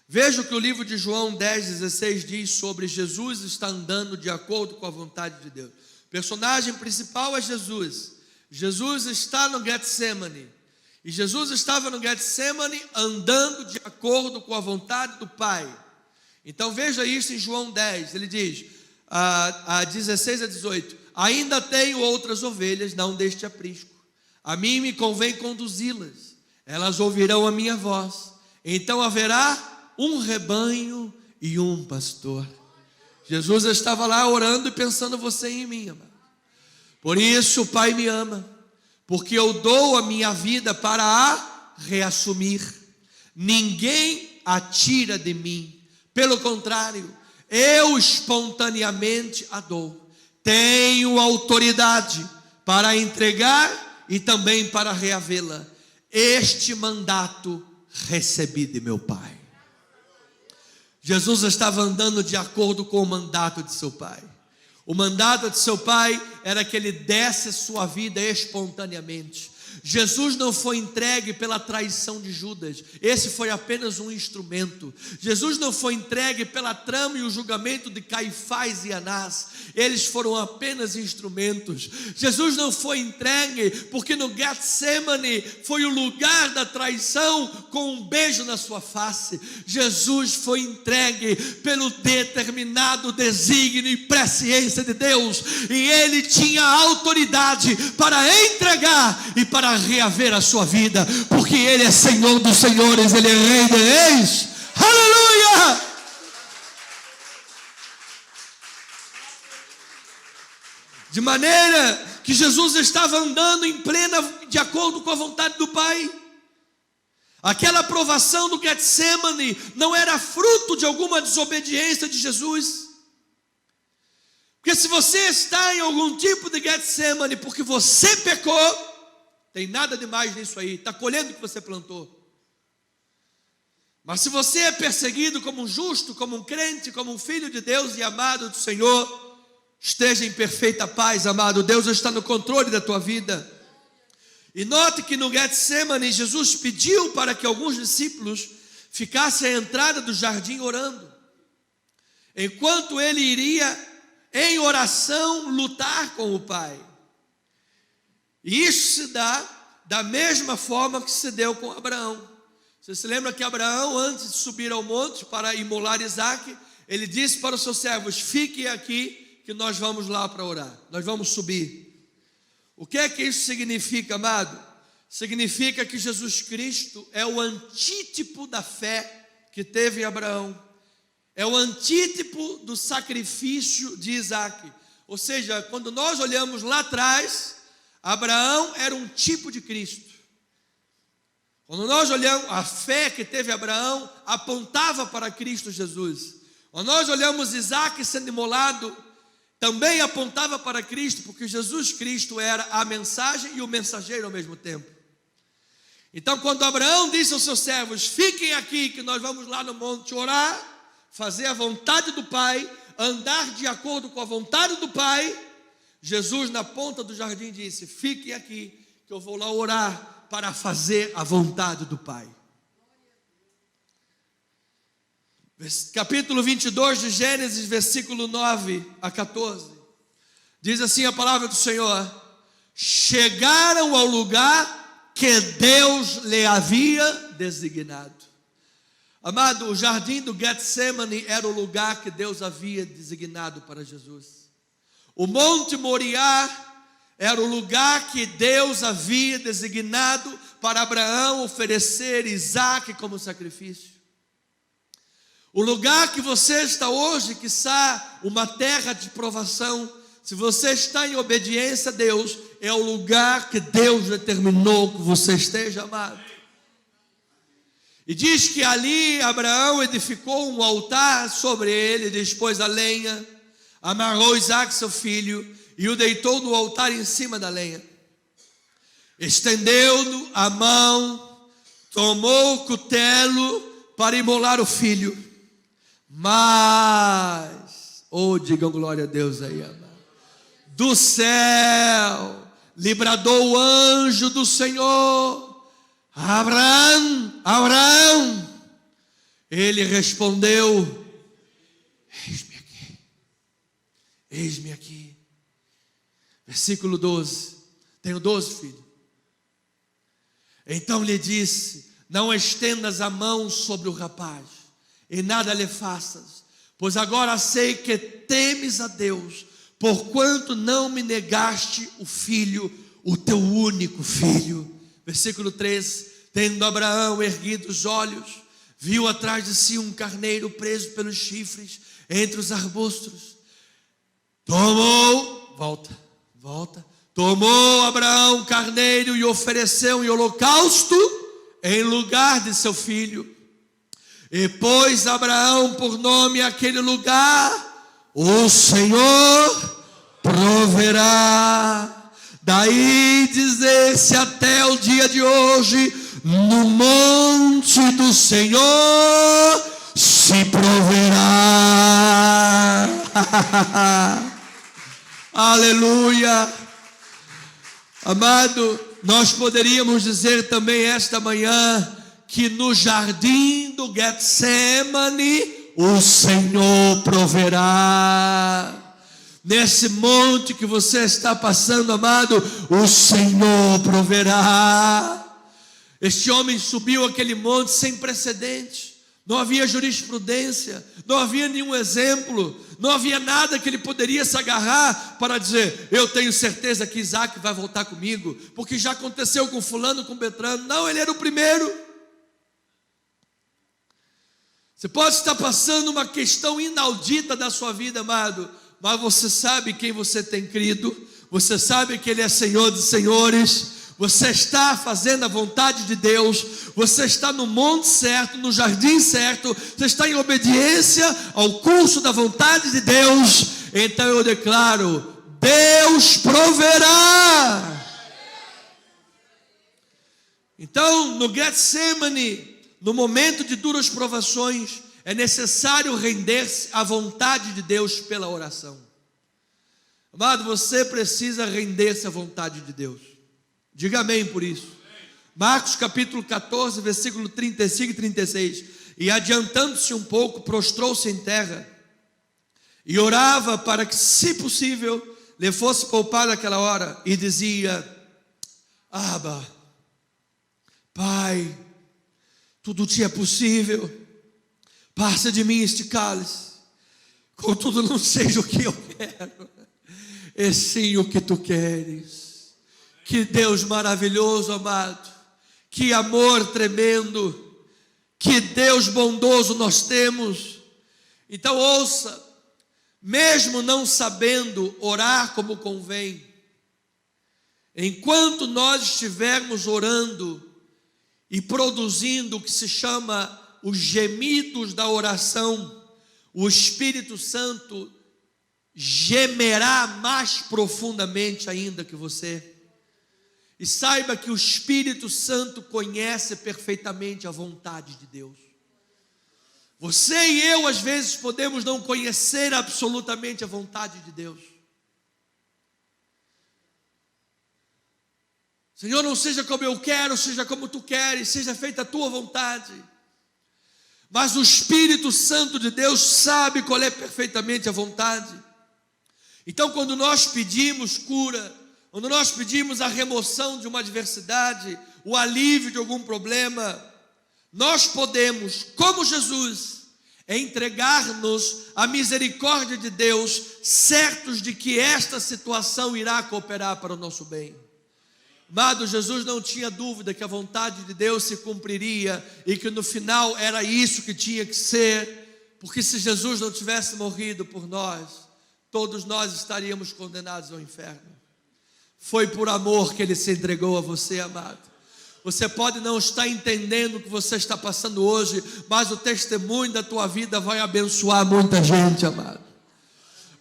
Veja o que o livro de João 10,16 diz sobre Jesus estar andando de acordo com a vontade de Deus. O personagem principal é Jesus. Jesus está no Getsemane. E Jesus estava no Getsemane andando de acordo com a vontade do Pai. Então veja isso em João 10. Ele diz, a 16 a 18: ainda tenho outras ovelhas, não deste aprisco. A mim me convém conduzi-las, elas ouvirão a minha voz, então haverá um rebanho e um pastor. Jesus estava lá orando e pensando você em mim, amado. Por isso o Pai me ama, porque eu dou a minha vida para a reassumir. Ninguém a tira de mim. Pelo contrário, eu espontaneamente a dou. Tenho autoridade para entregar e também para reavê-la. Este mandato recebi de meu Pai. Jesus estava andando de acordo com o mandato de seu Pai. O mandato de seu Pai era que ele desse sua vida espontaneamente. Jesus não foi entregue pela traição de Judas. Esse foi apenas um instrumento. Jesus não foi entregue pela trama e o julgamento de Caifás e Anás. Eles foram apenas instrumentos. Jesus não foi entregue porque no Getsemane foi o lugar da traição com um beijo na sua face. Jesus foi entregue pelo determinado desígnio e presciência de Deus. E ele tinha autoridade para entregar e para reaver a sua vida, porque ele é Senhor dos senhores, ele é Rei de reis. Aleluia! De maneira que Jesus estava andando em plena, de acordo com a vontade do Pai. Aquela provação do Getsemane não era fruto de alguma desobediência de Jesus. Porque se você está em algum tipo de Getsemane porque você pecou, tem nada demais nisso aí, está colhendo o que você plantou. Mas se você é perseguido como um justo, como um crente, como um filho de Deus e amado do Senhor, esteja em perfeita paz, amado. Deus está no controle da tua vida. E note que no Getsemane, Jesus pediu para que alguns discípulos ficassem à entrada do jardim orando, enquanto ele iria em oração lutar com o Pai. E isso se dá da mesma forma que se deu com Abraão. Você se lembra que Abraão, antes de subir ao monte para imolar Isaque, ele disse para os seus servos: fiquem aqui que nós vamos lá para orar, nós vamos subir. O que é que isso significa, amado? Significa que Jesus Cristo é o antítipo da fé que teve Abraão, é o antítipo do sacrifício de Isaque. Ou seja, quando nós olhamos lá atrás, Abraão era um tipo de Cristo. Quando nós olhamos, a fé que teve Abraão apontava para Cristo Jesus. Quando nós olhamos Isaque sendo imolado, também apontava para Cristo, porque Jesus Cristo era a mensagem e o mensageiro ao mesmo tempo. Então, quando Abraão disse aos seus servos: fiquem aqui que nós vamos lá no monte orar, fazer a vontade do Pai, andar de acordo com a vontade do Pai, Jesus na ponta do jardim disse: fiquem aqui que eu vou lá orar para fazer a vontade do Pai. Capítulo 22 de Gênesis, versículo 9 a 14, diz assim a palavra do Senhor: chegaram ao lugar que Deus lhe havia designado. Amado, o jardim do Getsemane era o lugar que Deus havia designado para Jesus. O Monte Moriá era o lugar que Deus havia designado para Abraão oferecer Isaque como sacrifício. O lugar que você está hoje, quiçá uma terra de provação, se você está em obediência a Deus, é o lugar que Deus determinou que você esteja, amado. E diz que ali Abraão edificou um altar sobre ele, dispôs a lenha, amarrou Isaque, seu filho, e o deitou no altar em cima da lenha. Estendeu a mão, tomou o cutelo para imolar o filho. Mas, digam glória a Deus aí, amado, do céu lhe bradou o anjo do Senhor: Abraão, Abraão. Ele respondeu: eis-me aqui, eis-me aqui. Versículo 12, tenho 12 filhos. Então lhe disse: não estendas a mão sobre o rapaz, e nada lhe faças, pois agora sei que temes a Deus, porquanto não me negaste o filho, o teu único filho. Versículo 13, tendo Abraão erguido os olhos, viu atrás de si um carneiro preso pelos chifres entre os arbustos. Tomou Abraão o carneiro e ofereceu em holocausto em lugar de seu filho. E pôs Abraão por nome aquele lugar: o Senhor proverá. Daí dizer-se até o dia de hoje: no monte do Senhor se proverá. Aleluia. Amado, nós poderíamos dizer também esta manhã que no jardim do Getsemane o Senhor proverá. Nesse monte que você está passando, amado, o Senhor proverá. Este homem subiu aquele monte sem precedente. Não havia jurisprudência, não havia nenhum exemplo, não havia nada que ele poderia se agarrar para dizer: eu tenho certeza que Isaac vai voltar comigo, porque já aconteceu com fulano, com Beltrano. Não, ele era o primeiro. Você pode estar passando uma questão inaudita da sua vida, amado, mas você sabe quem você tem crido, você sabe que Ele é Senhor dos senhores, você está fazendo a vontade de Deus, você está no monte certo, no jardim certo, você está em obediência ao curso da vontade de Deus. Então eu declaro: Deus proverá. Então no Getsemane, no momento de duras provações, é necessário render-se à vontade de Deus pela oração. Amado, você precisa render-se à vontade de Deus. Diga amém por isso. Marcos capítulo 14, versículo 35 e 36. E adiantando-se um pouco, prostrou-se em terra e orava para que, se possível, lhe fosse poupada aquela hora. E dizia: Abba, Pai, tudo te é possível, passa de mim este cálice, contudo não seja o que eu quero, e sim o que tu queres. Que Deus maravilhoso, amado, que amor tremendo, que Deus bondoso nós temos. Então ouça, mesmo não sabendo orar como convém, enquanto nós estivermos orando e produzindo o que se chama os gemidos da oração, o Espírito Santo gemerá mais profundamente ainda que você. E saiba que o Espírito Santo conhece perfeitamente a vontade de Deus. Você e eu às vezes podemos não conhecer absolutamente a vontade de Deus. Senhor, não seja como eu quero, seja como tu queres, seja feita a tua vontade. Mas o Espírito Santo de Deus sabe qual é perfeitamente a vontade. Então, quando nós pedimos cura, quando nós pedimos a remoção de uma adversidade, o alívio de algum problema, nós podemos, como Jesus, entregar-nos à misericórdia de Deus, certos de que esta situação irá cooperar para o nosso bem. Amado, Jesus não tinha dúvida que a vontade de Deus se cumpriria e que no final era isso que tinha que ser, porque se Jesus não tivesse morrido por nós, todos nós estaríamos condenados ao inferno. Foi por amor que Ele se entregou a você, amado. Você pode não estar entendendo o que você está passando hoje, mas o testemunho da tua vida vai abençoar muita gente, amado.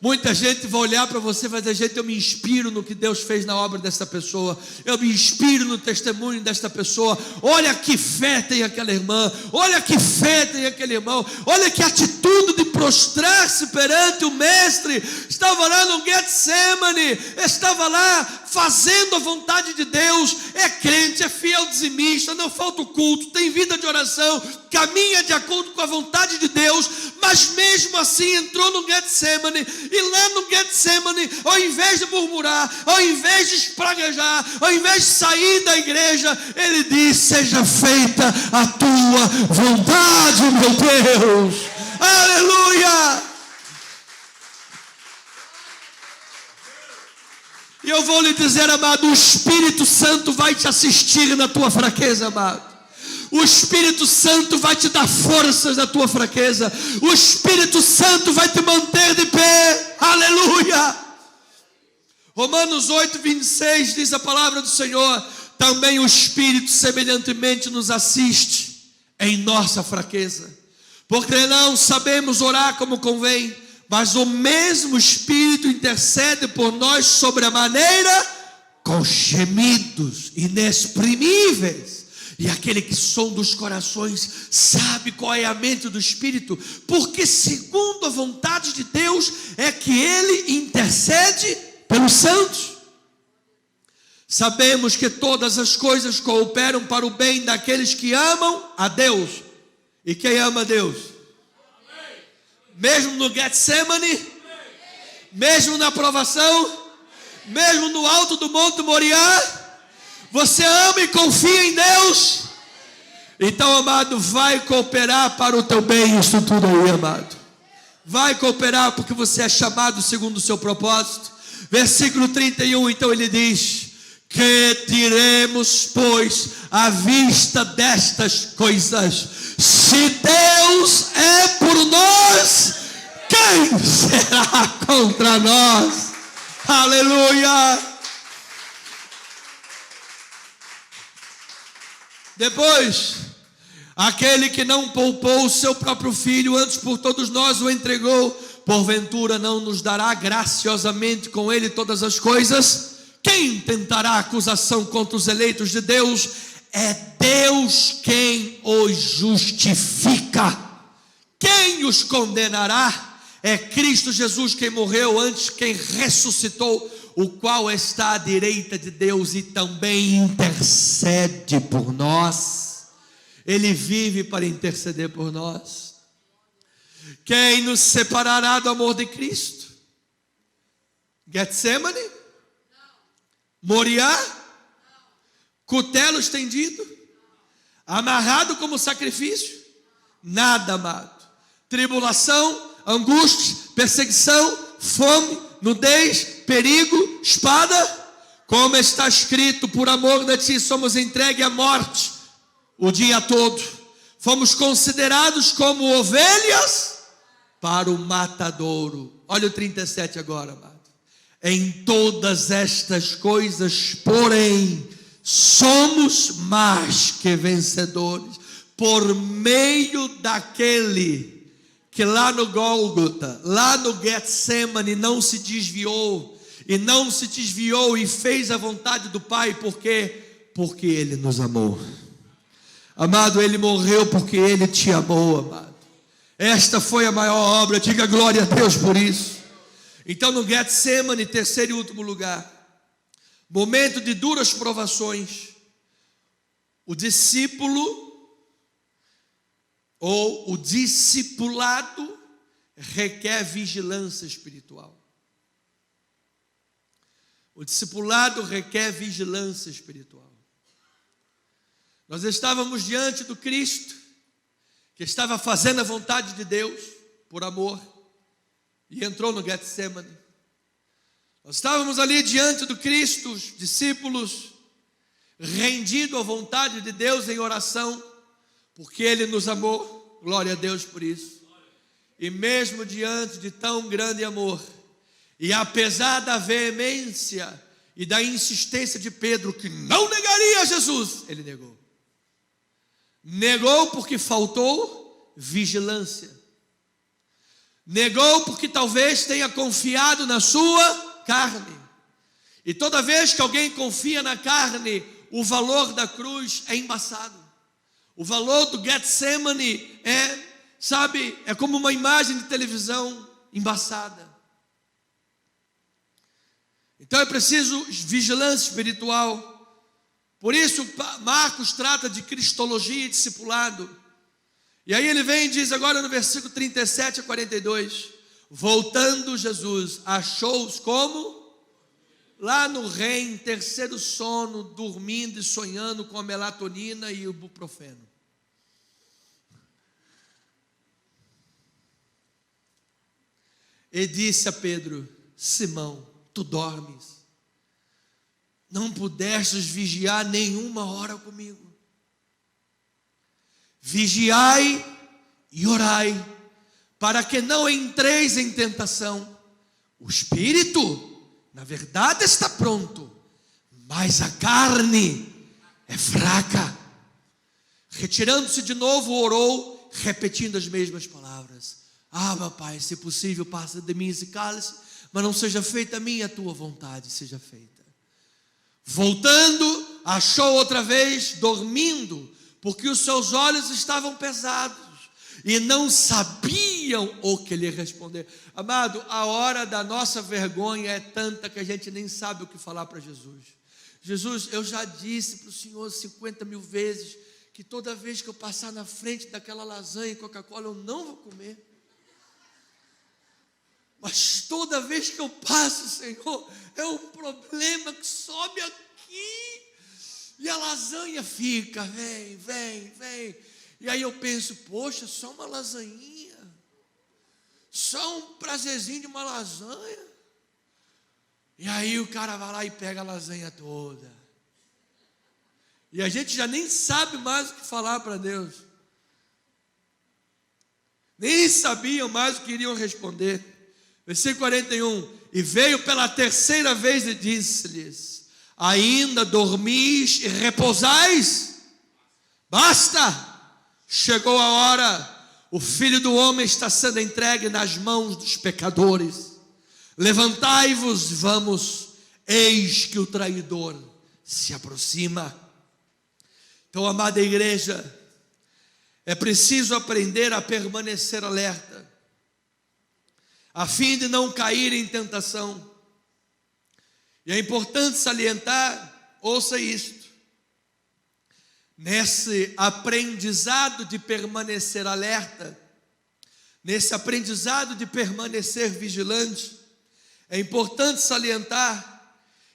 Muita gente vai olhar para você e vai dizer: gente, eu me inspiro no que Deus fez na obra desta pessoa, eu me inspiro no testemunho desta pessoa. Olha que fé tem aquela irmã, olha que fé tem aquele irmão, olha que atitude de prostrar-se perante o Mestre. Estava lá no Getsemane, estava lá fazendo a vontade de Deus, é crente, é fiel dizimista, não falta o culto, tem vida de oração, caminha de acordo com a vontade de Deus, mas mesmo assim entrou no Getsemane. E lá no Getsemane, ao invés de murmurar, ao invés de espraguejar, ao invés de sair da igreja, ele diz: seja feita a tua vontade, meu Deus. Aleluia! E eu vou lhe dizer, amado, o Espírito Santo vai te assistir na tua fraqueza, amado. o Espírito Santo vai te dar forças na tua fraqueza. O Espírito Santo vai te manter de pé. Aleluia! Romanos 8:26 diz a palavra do Senhor: também o Espírito semelhantemente nos assiste em nossa fraqueza, porque não sabemos orar como convém, mas o mesmo Espírito intercede por nós sobremaneira com gemidos inexprimíveis. E aquele que sonda os corações sabe qual é a mente do Espírito, porque segundo a vontade de Deus é que Ele intercede pelos santos. Sabemos que todas as coisas cooperam para o bem daqueles que amam a Deus. E quem ama a Deus? Mesmo no Getsemane, mesmo na provação, mesmo no alto do Monte Moriá, você ama e confia em Deus? Então, amado, vai cooperar para o teu bem isso tudo aí, amado. Vai cooperar porque você é chamado segundo o seu propósito. Versículo 31, então ele diz: que diremos, pois, à vista destas coisas? Se Deus é por nós, quem será contra nós? Aleluia! Depois, aquele que não poupou o seu próprio filho, antes por todos nós o entregou, porventura não nos dará graciosamente com ele todas as coisas? Quem tentará acusação contra os eleitos de Deus? É Deus quem os justifica. Quem os condenará? É Cristo Jesus quem morreu, antes quem ressuscitou, o qual está à direita de Deus e também intercede por nós. Ele vive para interceder por nós. Quem nos separará do amor de Cristo? Getsemane? Moriá? Cutelo estendido? Amarrado como sacrifício? Nada, amado. Tribulação, angústia, perseguição, fome, nudez, perigo, espada, como está escrito: por amor de ti somos entregues à morte o dia todo, fomos considerados como ovelhas para o matadouro. Olha o 37 agora, amado. Em todas estas coisas, porém, somos mais que vencedores, por meio daquele que lá no Gólgota, lá no Getsemane, não se desviou e fez a vontade do Pai. Por quê? Porque Ele nos amou. Amado, Ele morreu porque Ele te amou, amado. Esta foi a maior obra, diga glória a Deus por isso. Então no Getsemane, terceiro e último lugar, momento de duras provações, o discípulo ou o discipulado requer vigilância espiritual. O discipulado requer vigilância espiritual. Nós estávamos diante do Cristo, que estava fazendo a vontade de Deus, por amor, e entrou no Getsemane. Nós estávamos ali diante do Cristo, os discípulos, rendidos à vontade de Deus em oração, porque Ele nos amou, glória a Deus por isso. E mesmo diante de tão grande amor, e apesar da veemência e da insistência de Pedro, que não negaria Jesus, ele negou. Negou porque faltou vigilância. Negou porque talvez tenha confiado na sua carne. E toda vez que alguém confia na carne, o valor da cruz é embaçado. O valor do Getsemane é como uma imagem de televisão embaçada. Então é preciso vigilância espiritual. Por isso Marcos trata de cristologia e discipulado. E aí ele vem e diz agora no versículo 37 a 42, voltando Jesus, achou-os como? Lá no REM, terceiro sono, dormindo e sonhando com a melatonina e o ibuprofeno. E disse a Pedro: Simão, tu dormes? Não pudestes vigiar nenhuma hora comigo? Vigiai e orai, para que não entreis em tentação. O espírito, na verdade, está pronto, mas a carne é fraca. Retirando-se de novo, orou, repetindo as mesmas palavras: meu Pai, se possível, passa de mim esse cálice, mas não seja feita a minha, a tua vontade seja feita. Voltando, achou outra vez dormindo, porque os seus olhos estavam pesados e não sabiam o que lhe responder. Amado, a hora da nossa vergonha é tanta que a gente nem sabe o que falar para Jesus. Jesus, eu já disse para o Senhor 50 mil vezes que toda vez que eu passar na frente daquela lasanha e Coca-Cola eu não vou comer. Mas toda vez que eu passo, Senhor, é um problema que sobe aqui e a lasanha fica, vem. E aí eu penso, poxa, só uma lasanhinha, só um prazerzinho de uma lasanha. E aí o cara vai lá e pega a lasanha toda. E a gente já nem sabe mais o que falar para Deus. Nem sabiam mais o que iriam responder. Versículo 41. E veio pela terceira vez e disse-lhes: ainda dormis e repousais? Basta! Chegou a hora, o Filho do Homem está sendo entregue nas mãos dos pecadores. Levantai-vos, vamos, eis que o traidor se aproxima. Então, amada igreja, é preciso aprender a permanecer alerta, a fim de não cair em tentação. E é importante salientar, ouça isto: nesse aprendizado de permanecer alerta, nesse aprendizado de permanecer vigilante, é importante salientar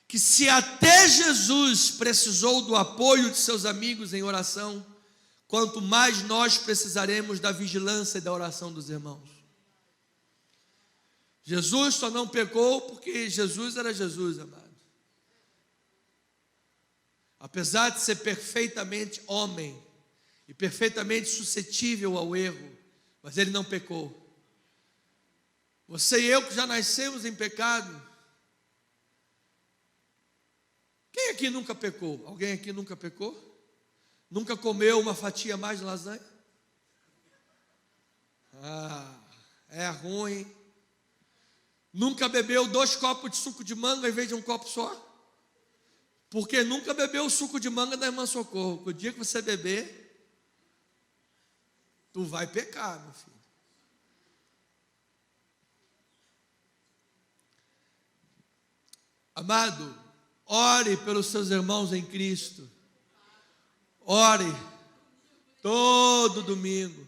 que se até Jesus precisou do apoio de seus amigos em oração, quanto mais nós precisaremos da vigilância e da oração dos irmãos. Jesus só não pecou porque Jesus era Jesus, amado. Apesar de ser perfeitamente homem e perfeitamente suscetível ao erro, mas ele não pecou. Você e eu que já nascemos em pecado. Quem aqui nunca pecou? Alguém aqui nunca pecou? Nunca comeu uma fatia mais de lasanha? É ruim. Nunca bebeu 2 copos de suco de manga em vez de um copo só? Porque nunca bebeu o suco de manga da irmã Socorro. O dia que você beber, tu vai pecar, meu filho. Amado, ore pelos seus irmãos em Cristo. Ore todo domingo.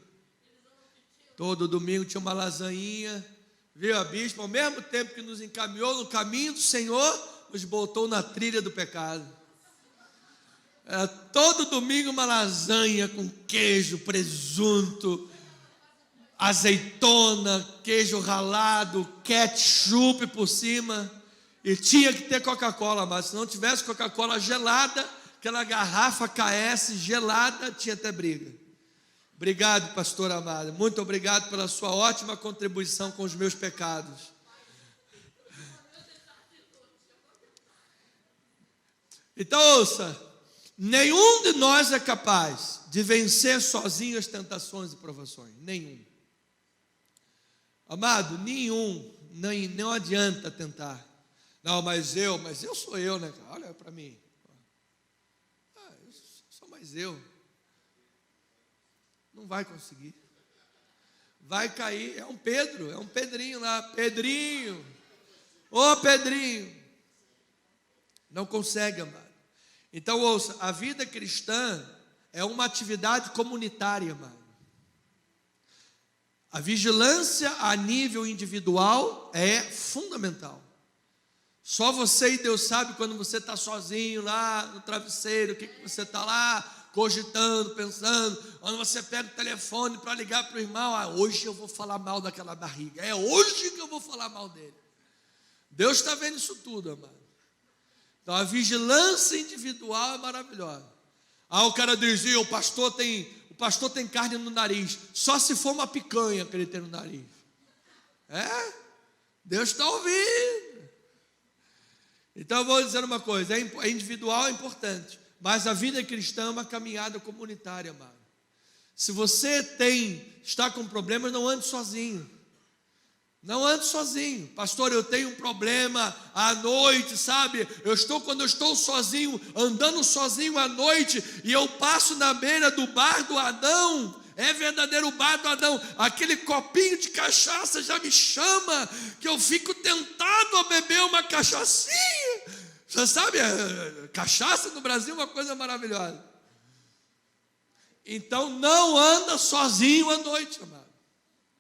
Todo domingo tinha uma lasanhinha. Viu a bispa? Ao mesmo tempo que nos encaminhou no caminho do Senhor, nos botou na trilha do pecado. Era todo domingo uma lasanha com queijo, presunto, azeitona, queijo ralado, ketchup por cima. E tinha que ter Coca-Cola, mas se não tivesse Coca-Cola gelada, aquela garrafa KS gelada, tinha até briga. Obrigado, pastor amado. Muito obrigado pela sua ótima contribuição com os meus pecados. Então ouça, nenhum de nós é capaz de vencer sozinho as tentações e provações. Nenhum. Amado, nenhum. Não adianta tentar. Não, mas eu sou eu, né? Olha para mim. Eu sou mais eu. Não vai conseguir. Vai cair. É um Pedrinho lá. Pedrinho. Ô Pedrinho. Não consegue, amado. Então ouça, a vida cristã é uma atividade comunitária, amado. A vigilância a nível individual é fundamental. Só você e Deus sabe quando você está sozinho lá no travesseiro, o que você está lá cogitando, pensando, quando você pega o telefone para ligar para o irmão, hoje eu vou falar mal daquela barriga, é hoje que eu vou falar mal dele. Deus está vendo isso tudo, amado. Então a vigilância individual é maravilhosa. O cara dizia, o pastor pastor tem carne no nariz. Só se for uma picanha que ele tem no nariz. Deus está ouvindo. Então eu vou dizer uma coisa, é individual, é importante, mas a vida cristã é uma caminhada comunitária, amado. Se você está com problemas, não ande sozinho. Não ande sozinho. Pastor, eu tenho um problema à noite, sabe? Quando eu estou sozinho, andando sozinho à noite, e eu passo na beira do bar do Adão, é verdadeiro bar do Adão, aquele copinho de cachaça já me chama, que eu fico tentado a beber uma cachaçinha. Você sabe, cachaça no Brasil é uma coisa maravilhosa. Então não anda sozinho à noite, amado.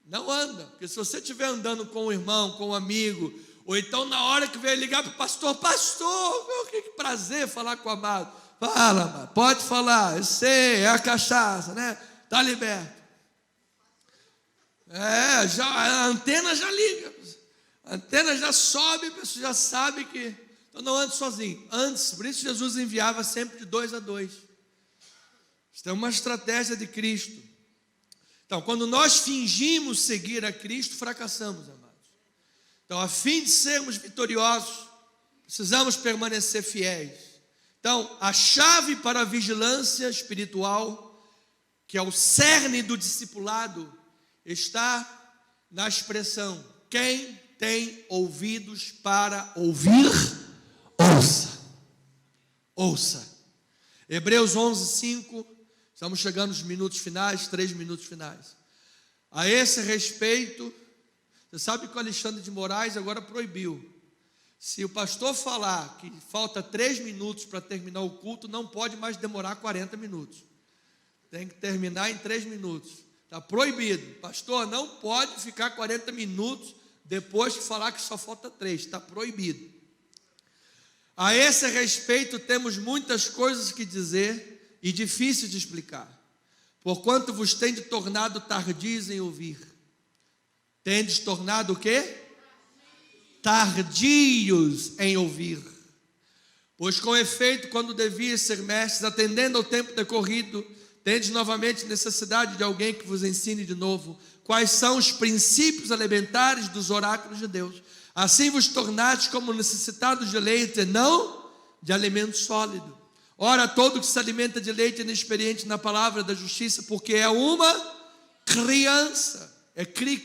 Não anda, porque se você estiver andando com um irmão, com um amigo, ou então na hora que veio ligar para o pastor, meu, que prazer falar com o amado. Fala, amado, pode falar, eu sei, é a cachaça, né? Está liberto. A antena já liga, a antena já sobe, a pessoa já sabe que... Então não ande sozinho. Antes, por isso Jesus enviava sempre de 2 a 2. Isso é uma estratégia de Cristo. Então, quando nós fingimos seguir a Cristo, fracassamos, amados. Então, a fim de sermos vitoriosos, precisamos permanecer fiéis. Então, a chave para a vigilância espiritual, que é o cerne do discipulado, está na expressão: quem tem ouvidos para ouvir, ouça. Ouça. Hebreus 11:5. Estamos chegando nos minutos finais, 3 minutos finais. A esse respeito, você sabe que o Alexandre de Moraes agora proibiu. Se o pastor falar que falta 3 minutos para terminar o culto, não pode mais demorar 40 minutos. Tem que terminar em 3 minutos. Está proibido. Pastor, não pode ficar 40 minutos depois de falar que só falta 3. Está proibido. A esse respeito, temos muitas coisas que dizer e difícil de explicar, porquanto vos tendes tornado tardios em ouvir. Tendes tornado o quê? Tardios em ouvir. Pois com efeito, quando devias ser mestres, atendendo ao tempo decorrido, tendes novamente necessidade de alguém que vos ensine de novo quais são os princípios elementares dos oráculos de Deus. Assim vos tornastes como necessitados de leite, e não de alimento sólido. Ora, todo que se alimenta de leite é inexperiente na palavra da justiça, porque é uma criança,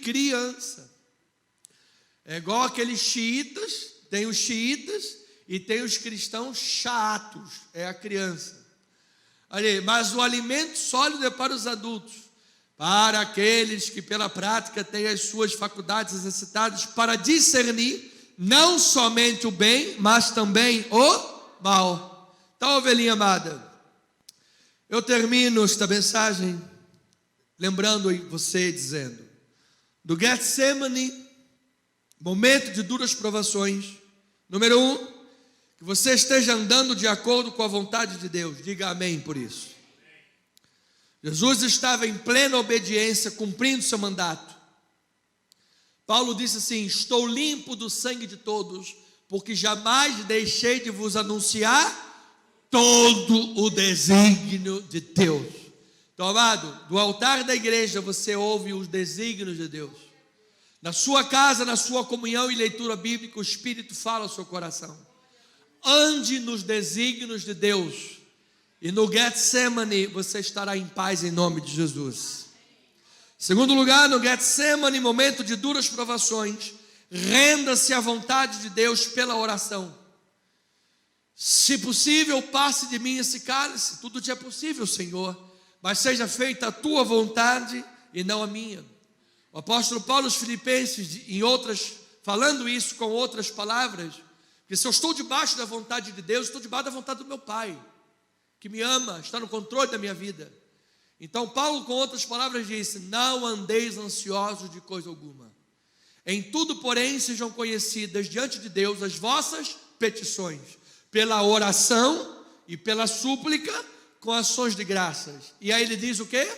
criança. É igual aqueles xiitas, tem os xiitas e tem os cristãos chatos, é a criança. Mas o alimento sólido é para os adultos, para aqueles que pela prática têm as suas faculdades exercitadas para discernir não somente o bem, mas também o mal. Então, ovelhinha amada, eu termino esta mensagem lembrando você dizendo, do Getsemane, momento de duras provações, número 1, que você esteja andando de acordo com a vontade de Deus, diga amém por isso. Jesus estava em plena obediência, cumprindo seu mandato. Paulo disse assim: estou limpo do sangue de todos, porque jamais deixei de vos anunciar todo o desígnio de Deus. Então, amado, do altar da igreja você ouve os desígnios de Deus. Na sua casa, na sua comunhão e leitura bíblica, o Espírito fala ao seu coração. Ande nos desígnios de Deus, e no Getsemane você estará em paz em nome de Jesus. Segundo lugar, no Getsemane, momento de duras provações, renda-se à vontade de Deus pela oração. Se possível, passe de mim esse cálice. Tudo te é possível, Senhor, mas seja feita a tua vontade e não a minha. O apóstolo Paulo aos Filipenses, falando isso com outras palavras, que se eu estou debaixo da vontade de Deus, estou debaixo da vontade do meu Pai, que me ama, está no controle da minha vida. Então Paulo, com outras palavras, disse: não andeis ansiosos de coisa alguma. Em tudo, porém, sejam conhecidas diante de Deus as vossas petições, pela oração e pela súplica, com ações de graças. E aí ele diz o quê?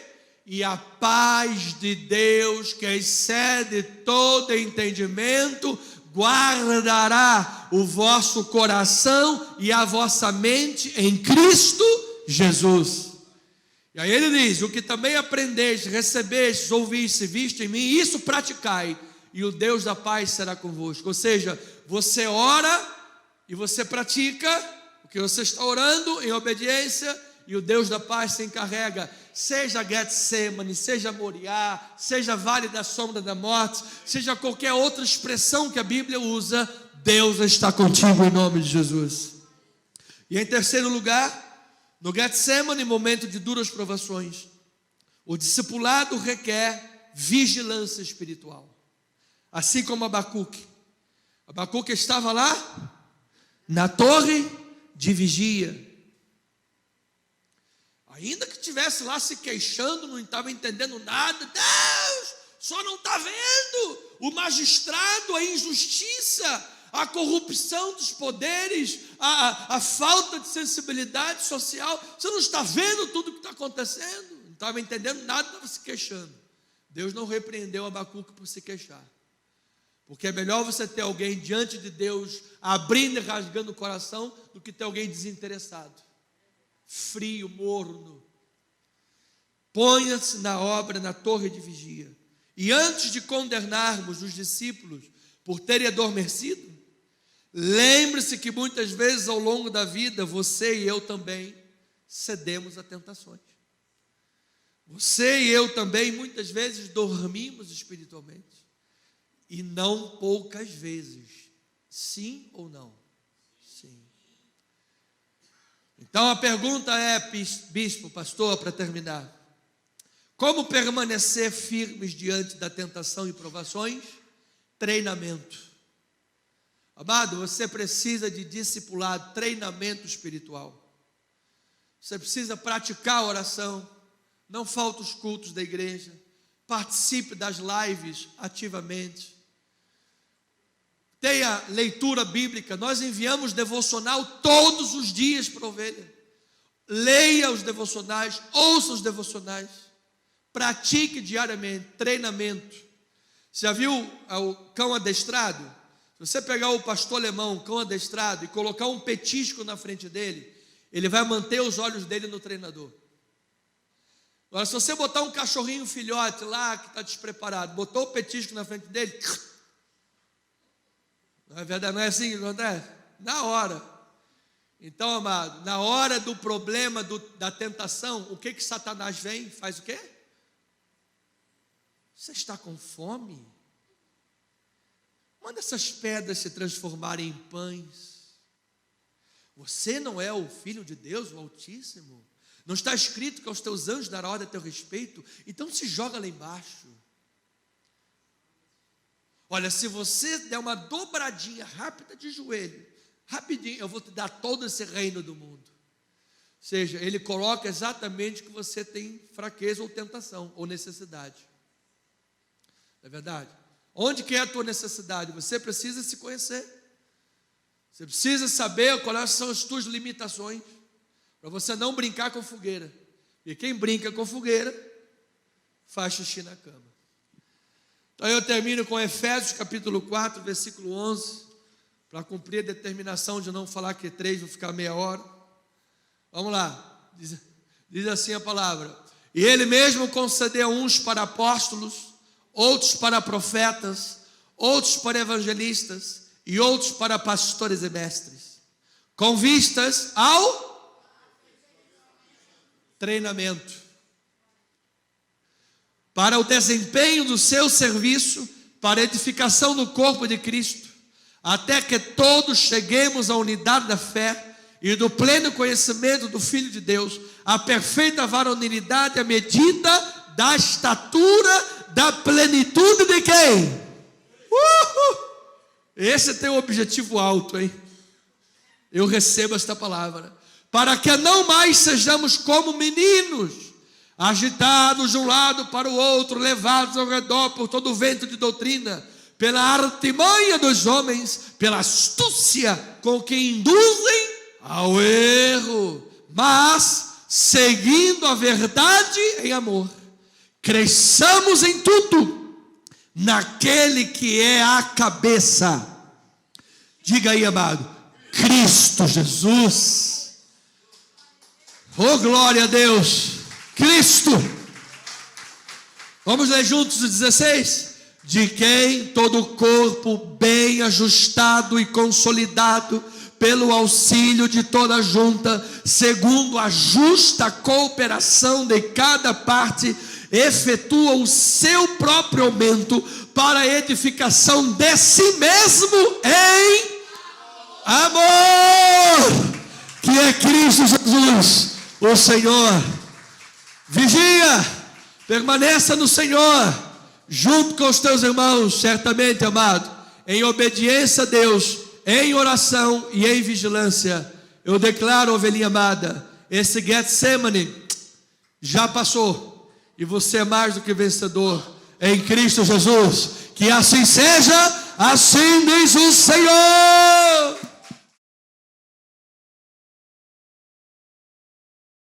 E a paz de Deus, que excede todo entendimento, guardará o vosso coração e a vossa mente em Cristo Jesus. E aí ele diz: o que também aprendeste, recebeste, ouviste, viste em mim, isso praticai, e o Deus da paz será convosco. Ou seja, você ora e você pratica o que você está orando em obediência, e o Deus da paz se encarrega. Seja Getsemane, seja Moriá, seja Vale da Sombra da Morte, seja qualquer outra expressão que a Bíblia usa, Deus está contigo em nome de Jesus. E em terceiro lugar, no Getsemane, momento de duras provações, o discipulado requer vigilância espiritual. Assim como Abacuque. Abacuque estava lá na torre de vigia. Ainda que estivesse lá se queixando, não estava entendendo nada. Deus, só não está vendo o magistrado, a injustiça, a corrupção dos poderes, a falta de sensibilidade social. Você não está vendo tudo o que está acontecendo? Não estava entendendo nada, estava se queixando. Deus não repreendeu Abacuque por se queixar. Porque é melhor você ter alguém diante de Deus abrindo e rasgando o coração do que ter alguém desinteressado, frio, morno. Ponha-se na obra, na torre de vigia. E antes de condenarmos os discípulos por terem adormecido, lembre-se que muitas vezes ao longo da vida, você e eu também cedemos a tentações. Você e eu também muitas vezes dormimos espiritualmente. E não poucas vezes. Sim ou não? Sim. Então a pergunta é, bispo, pastor, para terminar: como permanecer firmes diante da tentação e provações? Treinamento. Amado, você precisa de discipulado, treinamento espiritual. Você precisa praticar a oração. Não falta os cultos da igreja. Participe das lives ativamente. Tenha leitura bíblica. Nós enviamos devocional todos os dias para a ovelha. Leia os devocionais, ouça os devocionais. Pratique diariamente, treinamento. Você já viu o cão adestrado? Se você pegar o pastor alemão, o cão adestrado, e colocar um petisco na frente dele, ele vai manter os olhos dele no treinador. Agora, se você botar um cachorrinho filhote lá, que está despreparado, botou o petisco na frente dele, não é verdade? Não é assim que acontece? Na hora. Então, amado, na hora do problema, da tentação, o que Satanás vem? Faz o quê? Você está com fome? Manda essas pedras se transformarem em pães. Você não é o Filho de Deus, o Altíssimo? Não está escrito que aos teus anjos dará ordem a teu respeito? Então se joga lá embaixo. Olha, se você der uma dobradinha rápida de joelho, rapidinho, eu vou te dar todo esse reino do mundo. Ou seja, ele coloca exatamente o que você tem fraqueza ou tentação, ou necessidade. Não é verdade? Onde que é a tua necessidade? Você precisa se conhecer. Você precisa saber quais são as tuas limitações, para você não brincar com fogueira. E quem brinca com fogueira, faz xixi na cama. Então eu termino com Efésios capítulo 4, versículo 11, para cumprir a determinação de não falar que 3, vou ficar meia hora. Vamos lá, diz assim a palavra: e ele mesmo concedeu uns para apóstolos, outros para profetas, outros para evangelistas, e outros para pastores e mestres, com vistas ao treinamento, para o desempenho do seu serviço, para a edificação do corpo de Cristo, até que todos cheguemos à unidade da fé e do pleno conhecimento do Filho de Deus, à perfeita varonilidade, à medida da estatura da plenitude de quem? Esse tem um objetivo alto, hein? Eu recebo esta palavra. Para que não mais sejamos como meninos, agitados de um lado para o outro, levados ao redor por todo o vento de doutrina, pela artimanha dos homens, pela astúcia com que induzem ao erro, mas seguindo a verdade em amor, cresçamos em tudo naquele que é a cabeça. Diga aí, amado, Cristo Jesus. Oh, glória a Deus. Cristo. Vamos ler juntos o 16? De quem todo o corpo bem ajustado e consolidado pelo auxílio de toda a junta, segundo a justa cooperação de cada parte, efetua o seu próprio aumento para a edificação de si mesmo em amor, que é Cristo Jesus, o Senhor. Vigia, permaneça no Senhor, junto com os teus irmãos, certamente, amado, em obediência a Deus, em oração e em vigilância. Eu declaro, ovelhinha amada, esse Getsemane já passou, e você é mais do que vencedor em Cristo Jesus. Que assim seja, assim diz o Senhor.